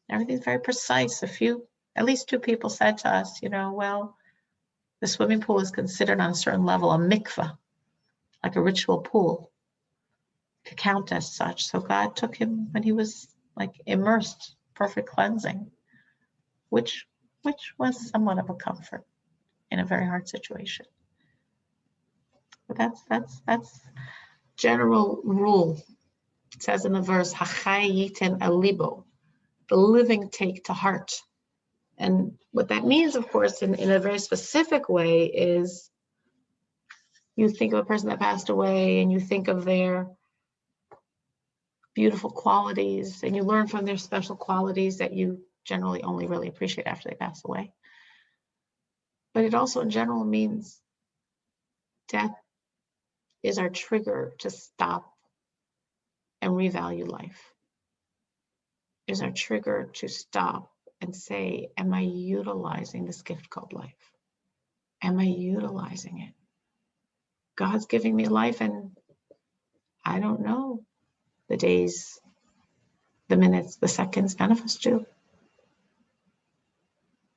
everything's very precise. At least two people said to us, well, the swimming pool is considered on a certain level a mikvah, like a ritual pool, to count as such. So God took him when he was immersed, perfect cleansing, which was somewhat of a comfort in a very hard situation. But that's general rule. It says in the verse, "Hachai yiten alibo," the living take to heart. And what that means, of course, in a very specific way, is you think of a person that passed away and you think of their beautiful qualities, and you learn from their special qualities that you generally only really appreciate after they pass away. But it also in general means death is our trigger to stop and revalue life, is our trigger to stop and say, am I utilizing this gift called life? Am I utilizing it? God's giving me life, and I don't know the days, the minutes, the seconds, none of us do.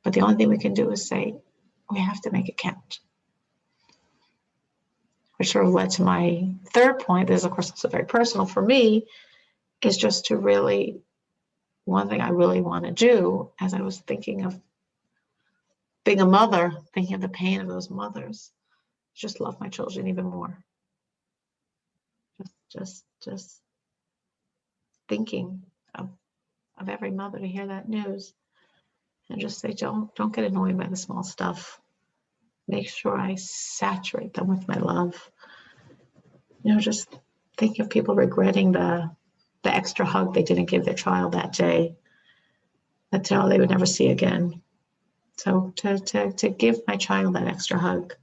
But the only thing we can do is say, we have to make it count. Which sort of led to my third point. This, of course, is very personal for me, is just to really, one thing I really want to do, as I was thinking of being a mother, thinking of the pain of those mothers, just love my children even more. Just thinking of every mother to hear that news, and just say, don't get annoyed by the small stuff. Make sure I saturate them with my love. Just think of people regretting the extra hug they didn't give their child that day, that they would never see again. So to give my child that extra hug,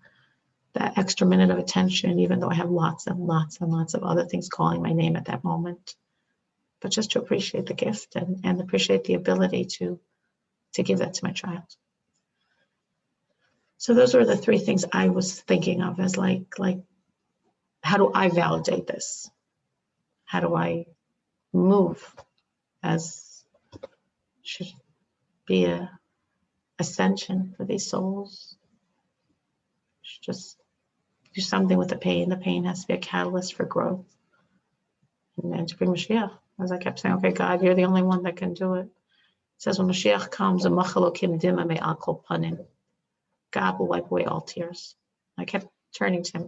that extra minute of attention, even though I have lots and lots and lots of other things calling my name at that moment, but just to appreciate the gift and appreciate the ability to give that to my child. So those were the three things I was thinking of as how do I validate this? How do I move as should be a ascension for these souls? Just do something with the pain. The pain has to be a catalyst for growth. And then to bring Mashiach. As I kept saying, okay, God, you're the only one that can do it. It says when Mashiach comes, God will wipe away all tears. I kept turning to him,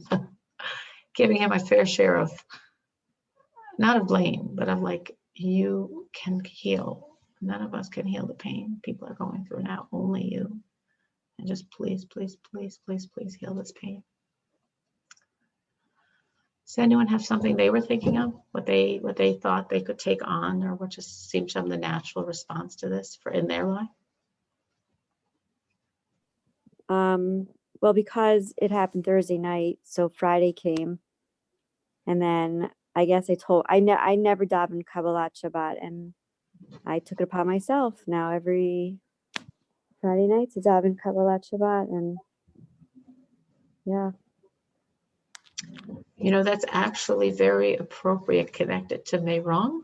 giving him my fair share of, not of blame, but of like, you can heal. None of us can heal the pain people are going through now, only you. And just please, please, please, please, please heal this pain. Does anyone have something they were thinking of, what they thought they could take on, or what just seemed to them the natural response to this for in their life? Well, because it happened Thursday night, so Friday came, and then I guess I never davened Kabbalat Shabbat, and I took it upon myself now every Friday night to daven Kabbalat Shabbat, and yeah. You know, that's actually very appropriate connected to Meron,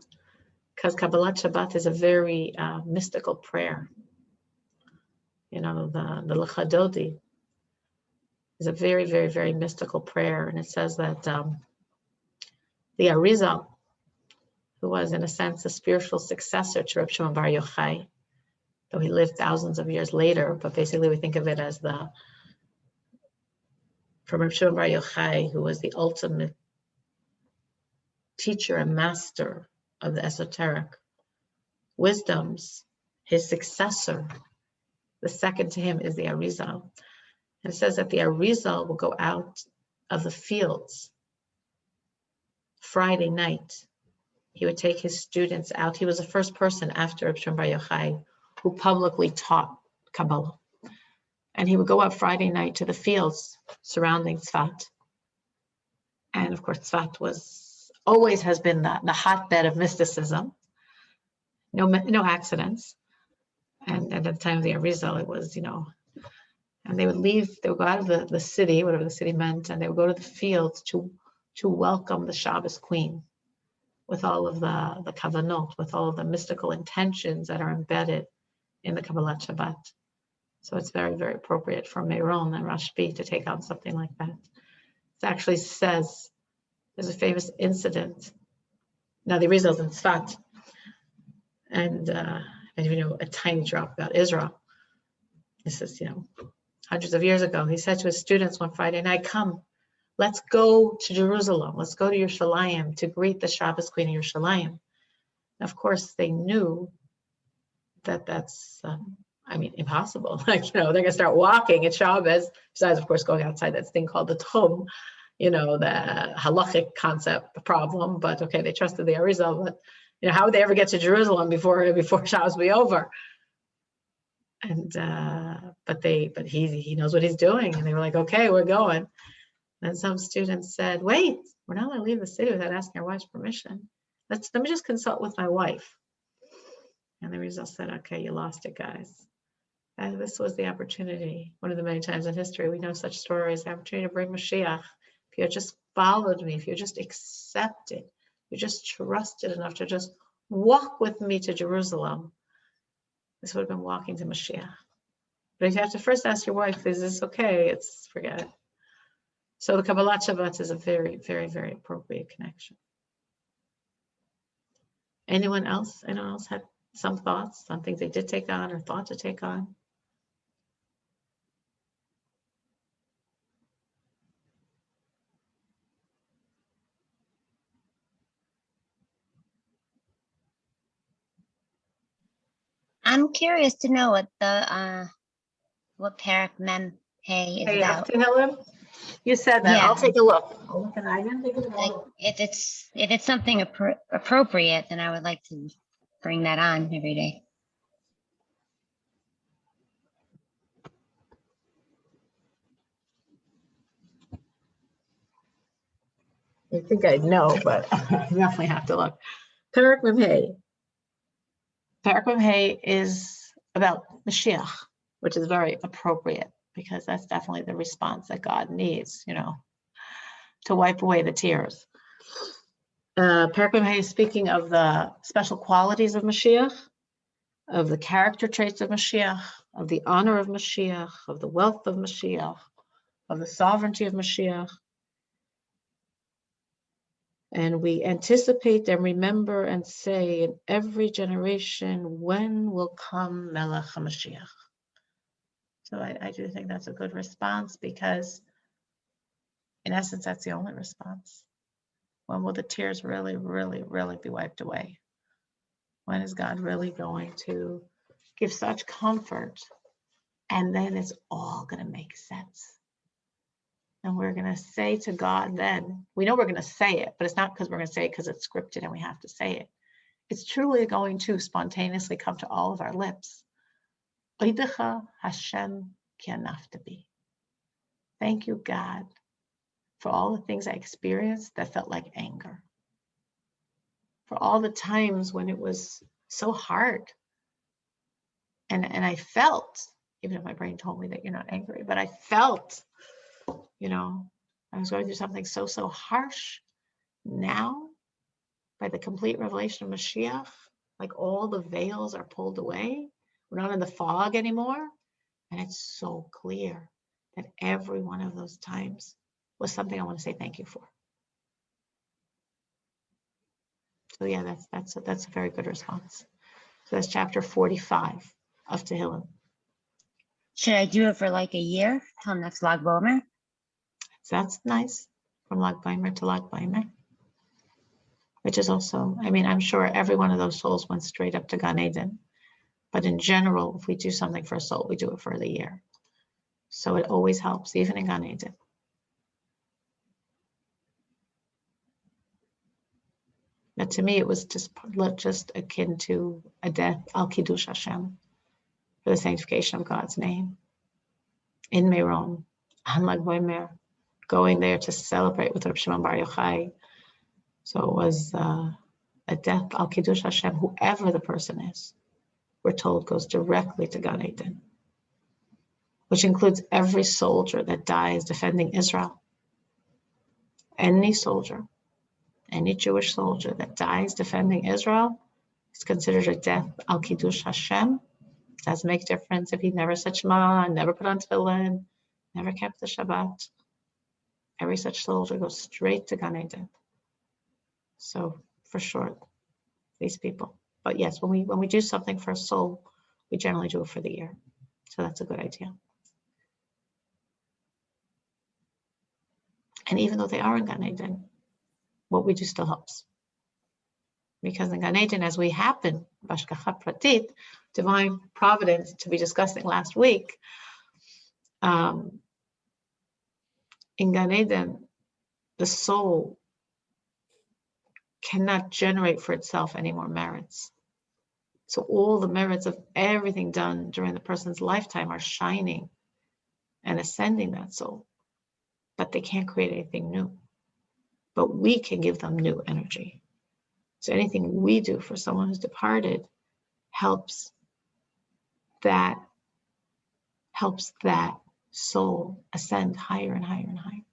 because Kabbalat Shabbat is a very mystical prayer. You know, the Lechadodi is a very, very, very mystical prayer. And it says that the Arizal, who was in a sense a spiritual successor to Reb Shimon Bar Yochai, though he lived thousands of years later, but basically we think of it as from Reb Shimon Bar Yochai, who was the ultimate teacher and master of the esoteric wisdoms. His successor, the second to him, is the Arizal. And it says that the Arizal will go out of the fields Friday night. He would take his students out. He was the first person after Reb Shimon Bar Yochai who publicly taught Kabbalah. And he would go out Friday night to the fields surrounding Tzfat. And of course, Tzfat always has been the hotbed of mysticism. No accidents. And at the time of the Arizal, it was, and they would go out of the city, whatever the city meant, and they would go to the fields to welcome the Shabbos queen with all of the kavanot, with all of the mystical intentions that are embedded in the Kabbalat Shabbat. So it's very, very appropriate for Meron and Rashbi to take on something like that. It actually says, there's a famous incident. Now the Arizal's in Tzfat, and a tiny drop about Israel. This is, hundreds of years ago. He said to his students one Friday night, come, let's go to Jerusalem. Let's go to Yerushalayim to greet the Shabbos queen of Yerushalayim. And of course, they knew that that's, impossible. They're going to start walking at Shabbos, besides, of course, going outside that thing called the Tchum, the halachic concept problem. But okay, they trusted the Arizal, but how would they ever get to Jerusalem before Shabbos be over? And but he knows what he's doing, and they were like, okay, we're going. And some students said, wait, we're not going to leave the city without asking our wife's permission. Let me just consult with my wife. And the Arizal said, okay, you lost it, guys. And this was the opportunity. One of the many times in history we know such stories. The opportunity to bring Mashiach. If you had just followed me, if you just accepted, you just trusted enough to just walk with me to Jerusalem, this would have been walking to Mashiach. But if you have to first ask your wife, is this okay? Forget it. So the Kabbalat Shabbat is a very, very, very appropriate connection. Anyone else had some thoughts on things they did take on or thought to take on? I'm curious to know what Parak Mem Hey is about. You said that. Yeah. I'll take a look. I didn't think of Like, if it's something appropriate, then I would like to bring that on every day. I think I'd know, but I definitely have to look. Parak Mem Hey. Parak Mem Hey is about Mashiach, which is very appropriate because that's definitely the response that God needs, to wipe away the tears. Parak Mem Hey is speaking of the special qualities of Mashiach, of the character traits of Mashiach, of the honor of Mashiach, of the wealth of Mashiach, of the sovereignty of Mashiach. And we anticipate and remember and say in every generation, when will come Melech HaMashiach? So I do think that's a good response, because in essence, that's the only response. When will the tears really, really, really be wiped away? When is God really going to give such comfort? And then it's all going to make sense. And we're going to say to God then, we know we're going to say it, but it's not because we're going to say it because it's scripted and we have to say it. It's truly going to spontaneously come to all of our lips. Oidecha Hashem ki anaftabi. Thank you, God, for all the things I experienced that felt like anger. For all the times when it was so hard. And I felt, even if my brain told me that you're not angry, but I felt, I was going through something so harsh. Now, by the complete revelation of Mashiach, like all the veils are pulled away. We're not in the fog anymore. And it's so clear that every one of those times was something I want to say thank you for. So yeah, that's a very good response. So that's chapter 45 of Tehillim. Should I do it for like a year till next Lag Bomer? So that's nice, from Lag Baimer to Lag Baimer. Which is also, I'm sure every one of those souls went straight up to Gan Eden. But in general, if we do something for a soul, we do it for the year. So it always helps, even in Gan Eden. But to me, it was just akin to a death al Kiddush Hashem, for the sanctification of God's name. In Meron, on Lag Boimer, going there to celebrate with Reb Shimon Bar Yochai. So it was a death al Kiddush Hashem, whoever the person is, we're told goes directly to Gan Eden, which includes every soldier that dies defending Israel. Any soldier, any Jewish soldier that dies defending Israel is considered a death al Kiddush Hashem. It doesn't make a difference if he never said Shema, never put on tefillin, never kept the Shabbat. Every such soldier goes straight to Gan Eden. So for sure, these people. But yes, when we do something for a soul, we generally do it for the year. So that's a good idea. And even though they are in Gan Eden, what we do still helps. Because in Gan Eden, as we happen, Bashkacha Pratit, divine providence, to be discussing last week, in Gan Eden, the soul cannot generate for itself any more merits. So all the merits of everything done during the person's lifetime are shining and ascending that soul, but they can't create anything new. But we can give them new energy. So anything we do for someone who's departed helps that soul ascend higher and higher and higher.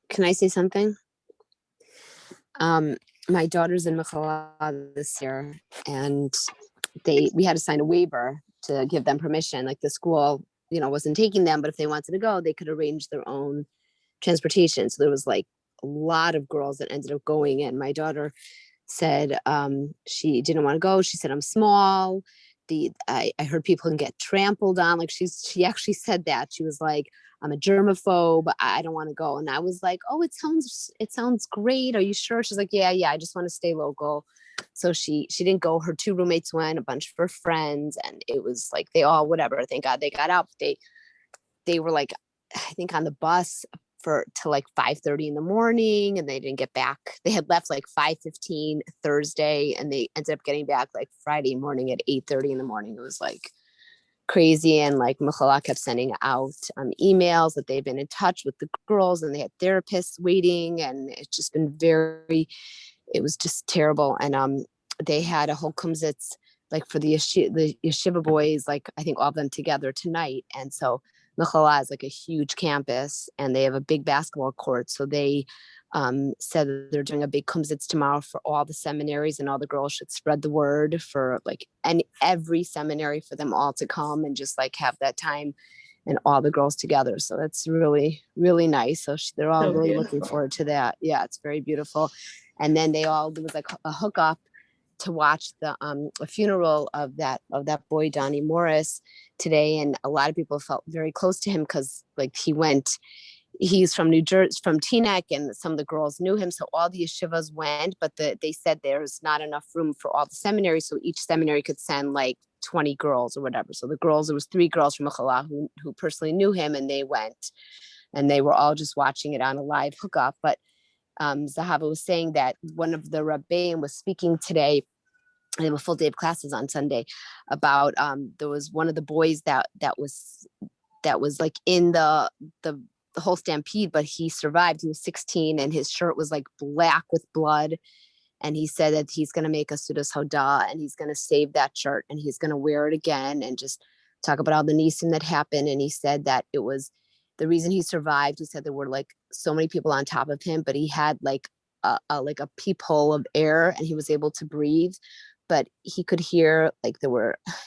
Can I say something? My daughter's in Mechala this year, and we had to sign a waiver to give them permission. Like the school, wasn't taking them, but if they wanted to go, they could arrange their own transportation. So there was like a lot of girls that ended up going in. My daughter said she didn't want to go. She said, I'm small. I heard people can get trampled on. Like she actually said that. She was like, I'm a germaphobe. I don't want to go. And I was like, oh, it sounds great. Are you sure? She's like, yeah. I just want to stay local. So she didn't go. Her two roommates went, a bunch of her friends, and it was like they all, whatever. Thank God they got out. They were like, I think on the bus till like 5:30 in the morning, and they didn't get back. They had left like 5:15 Thursday, and they ended up getting back like Friday morning at 8:30 in the morning. It was like crazy. And like Mechala kept sending out emails that they've been in touch with the girls, and they had therapists waiting, and it's just been it was just terrible. And they had a whole kumsitz like for the yeshiva boys, like I think all of them together tonight. And so Mechala is like a huge campus, and they have a big basketball court. So they said that they're doing a big kumsitz tomorrow for all the seminaries, and all the girls should spread the word for like every seminary, for them all to come and just like have that time and all the girls together. So that's really, really nice. So they're all So really looking beautiful. forward to that. Yeah, it's very beautiful. And then there was like a hookup to watch the a funeral of that boy Donnie Morris today, and a lot of people felt very close to him because like he's from New Jersey, from Teaneck, and some of the girls knew him, so all the yeshivas went, but they said there's not enough room for all the seminaries, so each seminary could send like 20 girls or whatever. So there was 3 girls from Mechala who personally knew him, and they went, and they were all just watching it on a live hookup. But Zahava was saying that one of the rabbeim was speaking today. They have a full day of classes on Sunday about there was one of the boys that was like in the whole stampede, but he survived. He was 16, and his shirt was like black with blood. And he said that he's going to make a Sudas Hoda, and he's going to save that shirt, and he's going to wear it again and just talk about all the nisim that happened. And he said that it was the reason he survived. He said there were like so many people on top of him, but he had like a peephole of air, and he was able to breathe. But he could hear like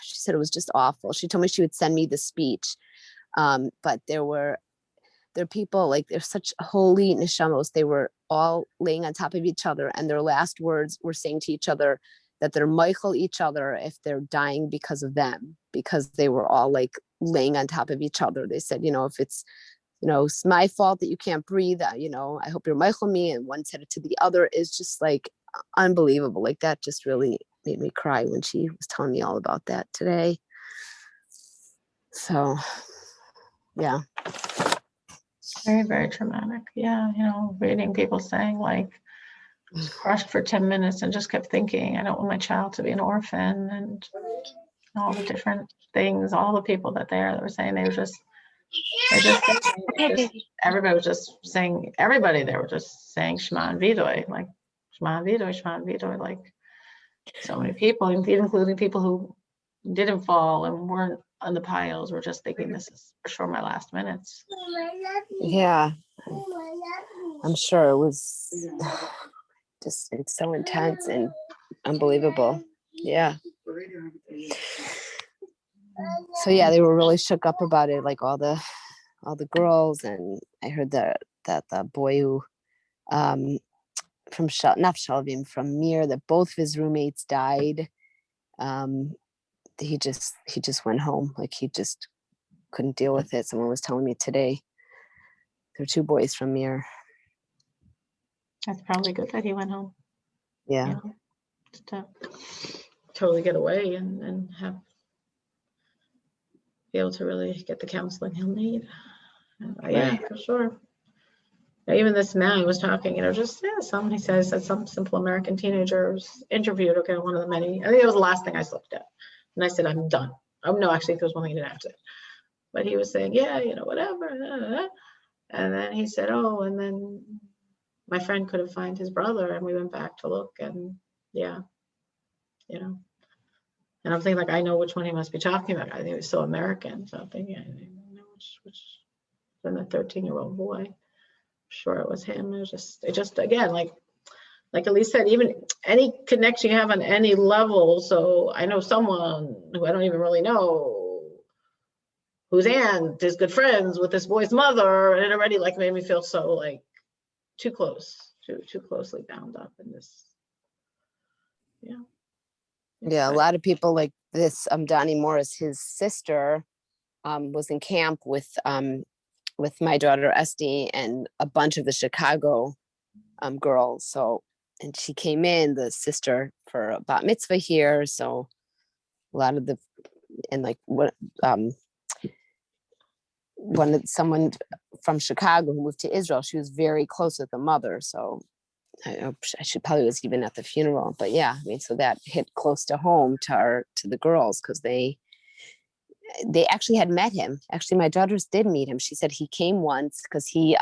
she said it was just awful. She told me she would send me the speech. But there are people, like they're such holy neshamos. They were all laying on top of each other, and their last words were saying to each other that they're meichel each other if they're dying because of them, because they were all like laying on top of each other. They said, if it's, it's my fault that you can't breathe, I hope you're meichel me. And one said it to the other. Is just like unbelievable. Like that just really made me cry when she was telling me all about that today. So, yeah. Very, very traumatic. Yeah, reading people saying like, was crushed for 10 minutes and just kept thinking, I don't want my child to be an orphan, and all the different things, all the people that were saying they were just everybody was just saying, they were just saying Shema and Vidoy, like Shema and Vidoy, Shema and Vidoy, like so many people, including people who didn't fall and weren't on the piles, were just thinking this is for sure my last minutes. Yeah, I'm sure it was just, it's so intense and unbelievable. Yeah. So yeah, they were really shook up about it, like all the girls. And I heard that the boy who from not Shalvim, from Mir, that both of his roommates died. He just went home, like he just couldn't deal with it. Someone was telling me today. There are 2 boys from Mir. That's probably good that he went home. Yeah. Just to totally get away and be able to really get the counseling he'll need. Yeah, for sure. Even this man I was talking, he says that some simple American teenager was interviewed, one of the many, I think it was the last thing I looked at. And I said, I'm done. Oh, no, actually, there was one thing I didn't have to. But he was saying, yeah, whatever. And then he said, oh, and then my friend couldn't find his brother, and we went back to look, and yeah, and I'm thinking like, I know which one he must be talking about. I think he was so American, so I'm thinking, I don't know which than the 13-year-old boy. Sure, it was him. It just again, like Elise said, even any connection you have on any level. So I know someone who I don't even really know, whose aunt is good friends with this boy's mother, and it already like made me feel so like too closely bound up in this. Yeah, a lot of people like this. Donnie Morris, his sister, was in camp with my daughter Esty and a bunch of the Chicago girls. So, and she came in, the sister, for a bat mitzvah here. So a lot of someone from Chicago who moved to Israel, she was very close with the mother. So I probably was even at the funeral. But yeah, I mean, so that hit close to home to the girls, because they actually had met him. Actually, my daughters did meet him. She said he came once because she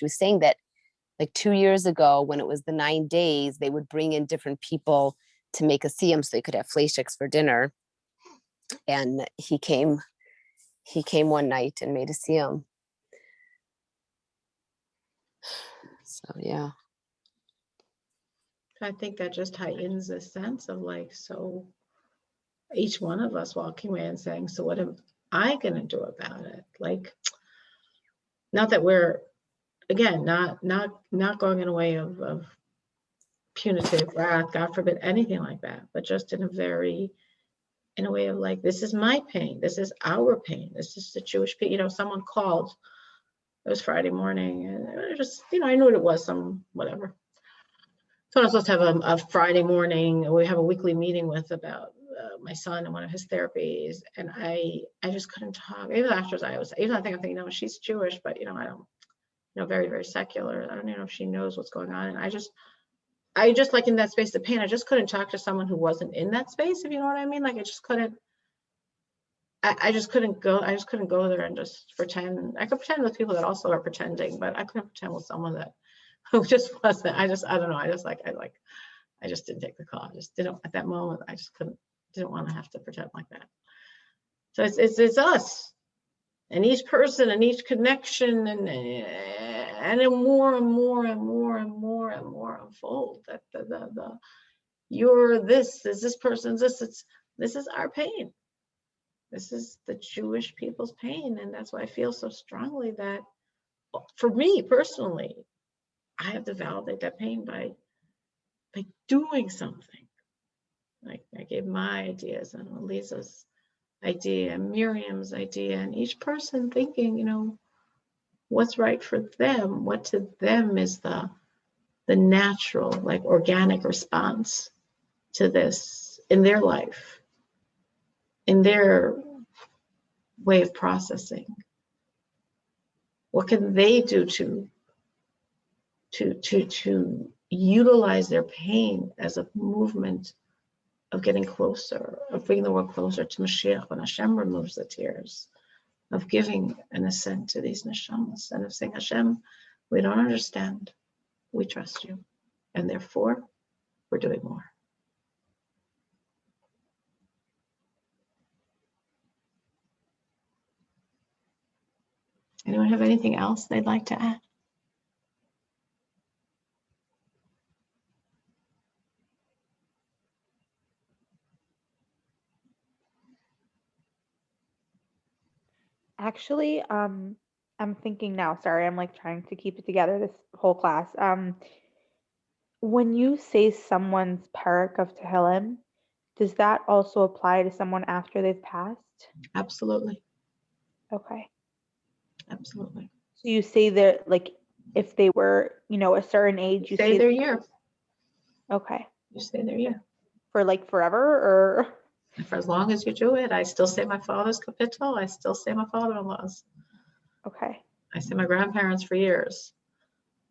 was saying that like 2 years ago, when it was the 9 days, they would bring in different people to make a siyum so they could have fleishiks for dinner. And he came he came one night and made us see him. So yeah. I think that just heightens this sense of like, so each one of us walking away and saying, so what am I going to do about it? Like, not that we're, again, not going in a way of punitive wrath, God forbid, anything like that, but just in a way of like, this is my pain. This is our pain. This is the Jewish pain. You know, someone called, it was Friday morning, and it just, you know, I knew what it was, some whatever. So I was supposed to have a Friday morning. We have a weekly meeting with about my son and one of his therapies, and I just couldn't talk. Even after I was, even I think I'm thinking, no, she's Jewish, but you know, I don't, you know, very, very secular. I don't even know if she knows what's going on. And I just like in that space of pain, I just couldn't talk to someone who wasn't in that space, if you know what I mean. Like I just couldn't. I just couldn't go. I just couldn't go there and just pretend. I could pretend with people that also are pretending, but I couldn't pretend with someone that who just wasn't. I don't know. I just didn't take the call. I just didn't at that moment. I just didn't want to have to pretend like that. So it's us and each person and each connection and then more and more and more and more and more unfold that the you're this is this person's this is our pain. This is the Jewish people's pain, and that's why I feel so strongly that for me personally, I have to validate that pain by doing something. Like I gave my ideas and Elisa's idea and Miriam's idea, and each person thinking, you know, what's right for them, what to them is the natural, like organic response to this in their life, in their way of processing. What can they do to utilize their pain as a movement of getting closer, of bringing the world closer to Mashiach when Hashem removes the tears, of giving an assent to these neshamas, and of saying, Hashem, we don't understand, we trust you, and therefore we're doing more. Anyone have anything else they'd like to add? Actually, I'm thinking now, sorry, I'm like trying to keep it together this whole class. When you say someone's parak of Tehillim, does that also apply to someone after they've passed? Absolutely, Okay. absolutely. So you say that like if they were, you know, a certain age, you Say say their year. okay. You say their year. For like forever or And for as long as you do it, I still say my father's capital. I still say my father-in-law's. okay. I say my grandparents for years.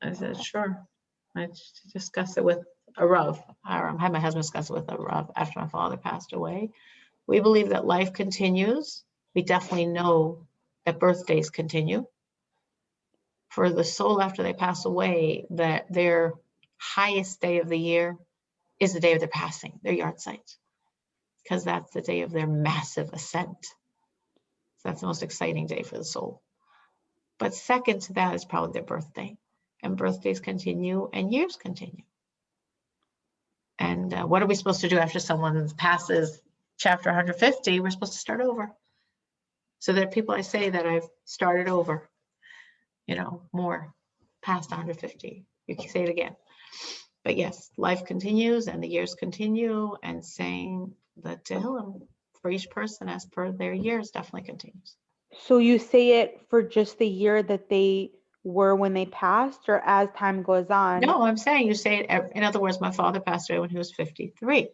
I said, sure. I discussed it with a Rav. I had my husband discuss it with a Rav after my father passed away. We believe that life continues. We definitely know that birthdays continue. For the soul after they pass away, that their highest day of the year is the day of their passing, their yard site, because that's the day of their massive ascent. So that's the most exciting day for the soul. But second to that is probably their birthday. And birthdays continue and years continue. And what are we supposed to do after someone passes chapter 150? We're supposed to start over. So there are people I say that I've started over, you know, more past 150. You can say it again. But yes, life continues and the years continue, and saying the Tehillim for each person as per their years definitely continues. So you say it for just the year that they were when they passed, or as time goes on? No, I'm saying you say it, in other words, my father passed away when he was 53,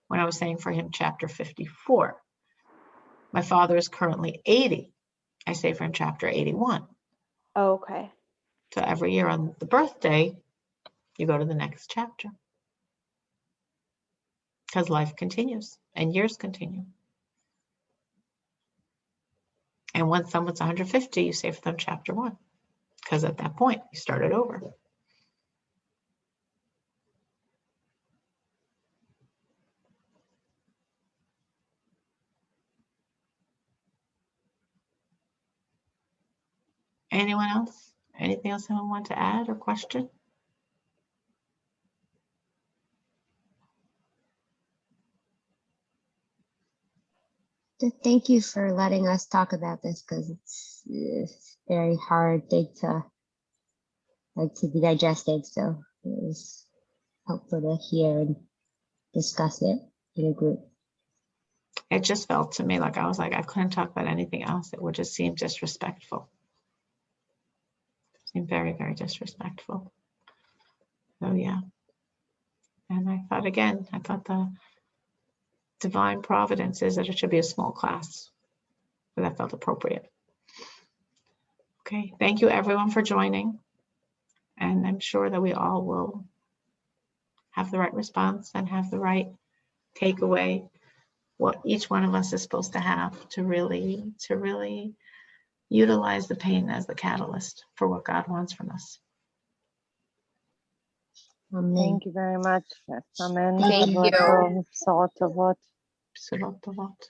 when I was saying for him chapter 54. My father is currently 80. I say for him chapter 81. Oh, okay. So every year on the birthday, you go to the next chapter. Because life continues and years continue. And once someone's 150, you say for them chapter 1. Because at that point, you started over. Anyone else? Anything else anyone want to add or question? Thank you for letting us talk about this because it's very hard thing to be digested. So it was helpful to hear and discuss it in a group. It just felt to me like I was like, I couldn't talk about anything else. It would just seem disrespectful. Seemed very, very disrespectful. So yeah. And I thought again, I thought the divine providence is that it should be a small class. So that felt appropriate. Okay, thank you everyone for joining. And I'm sure that we all will have the right response and have the right takeaway, what each one of us is supposed to have to really utilize the pain as the catalyst for what God wants from us. Amen. Thank you very much. Yes, Amen. Thank you. בשורות טובות. בשורות טובות.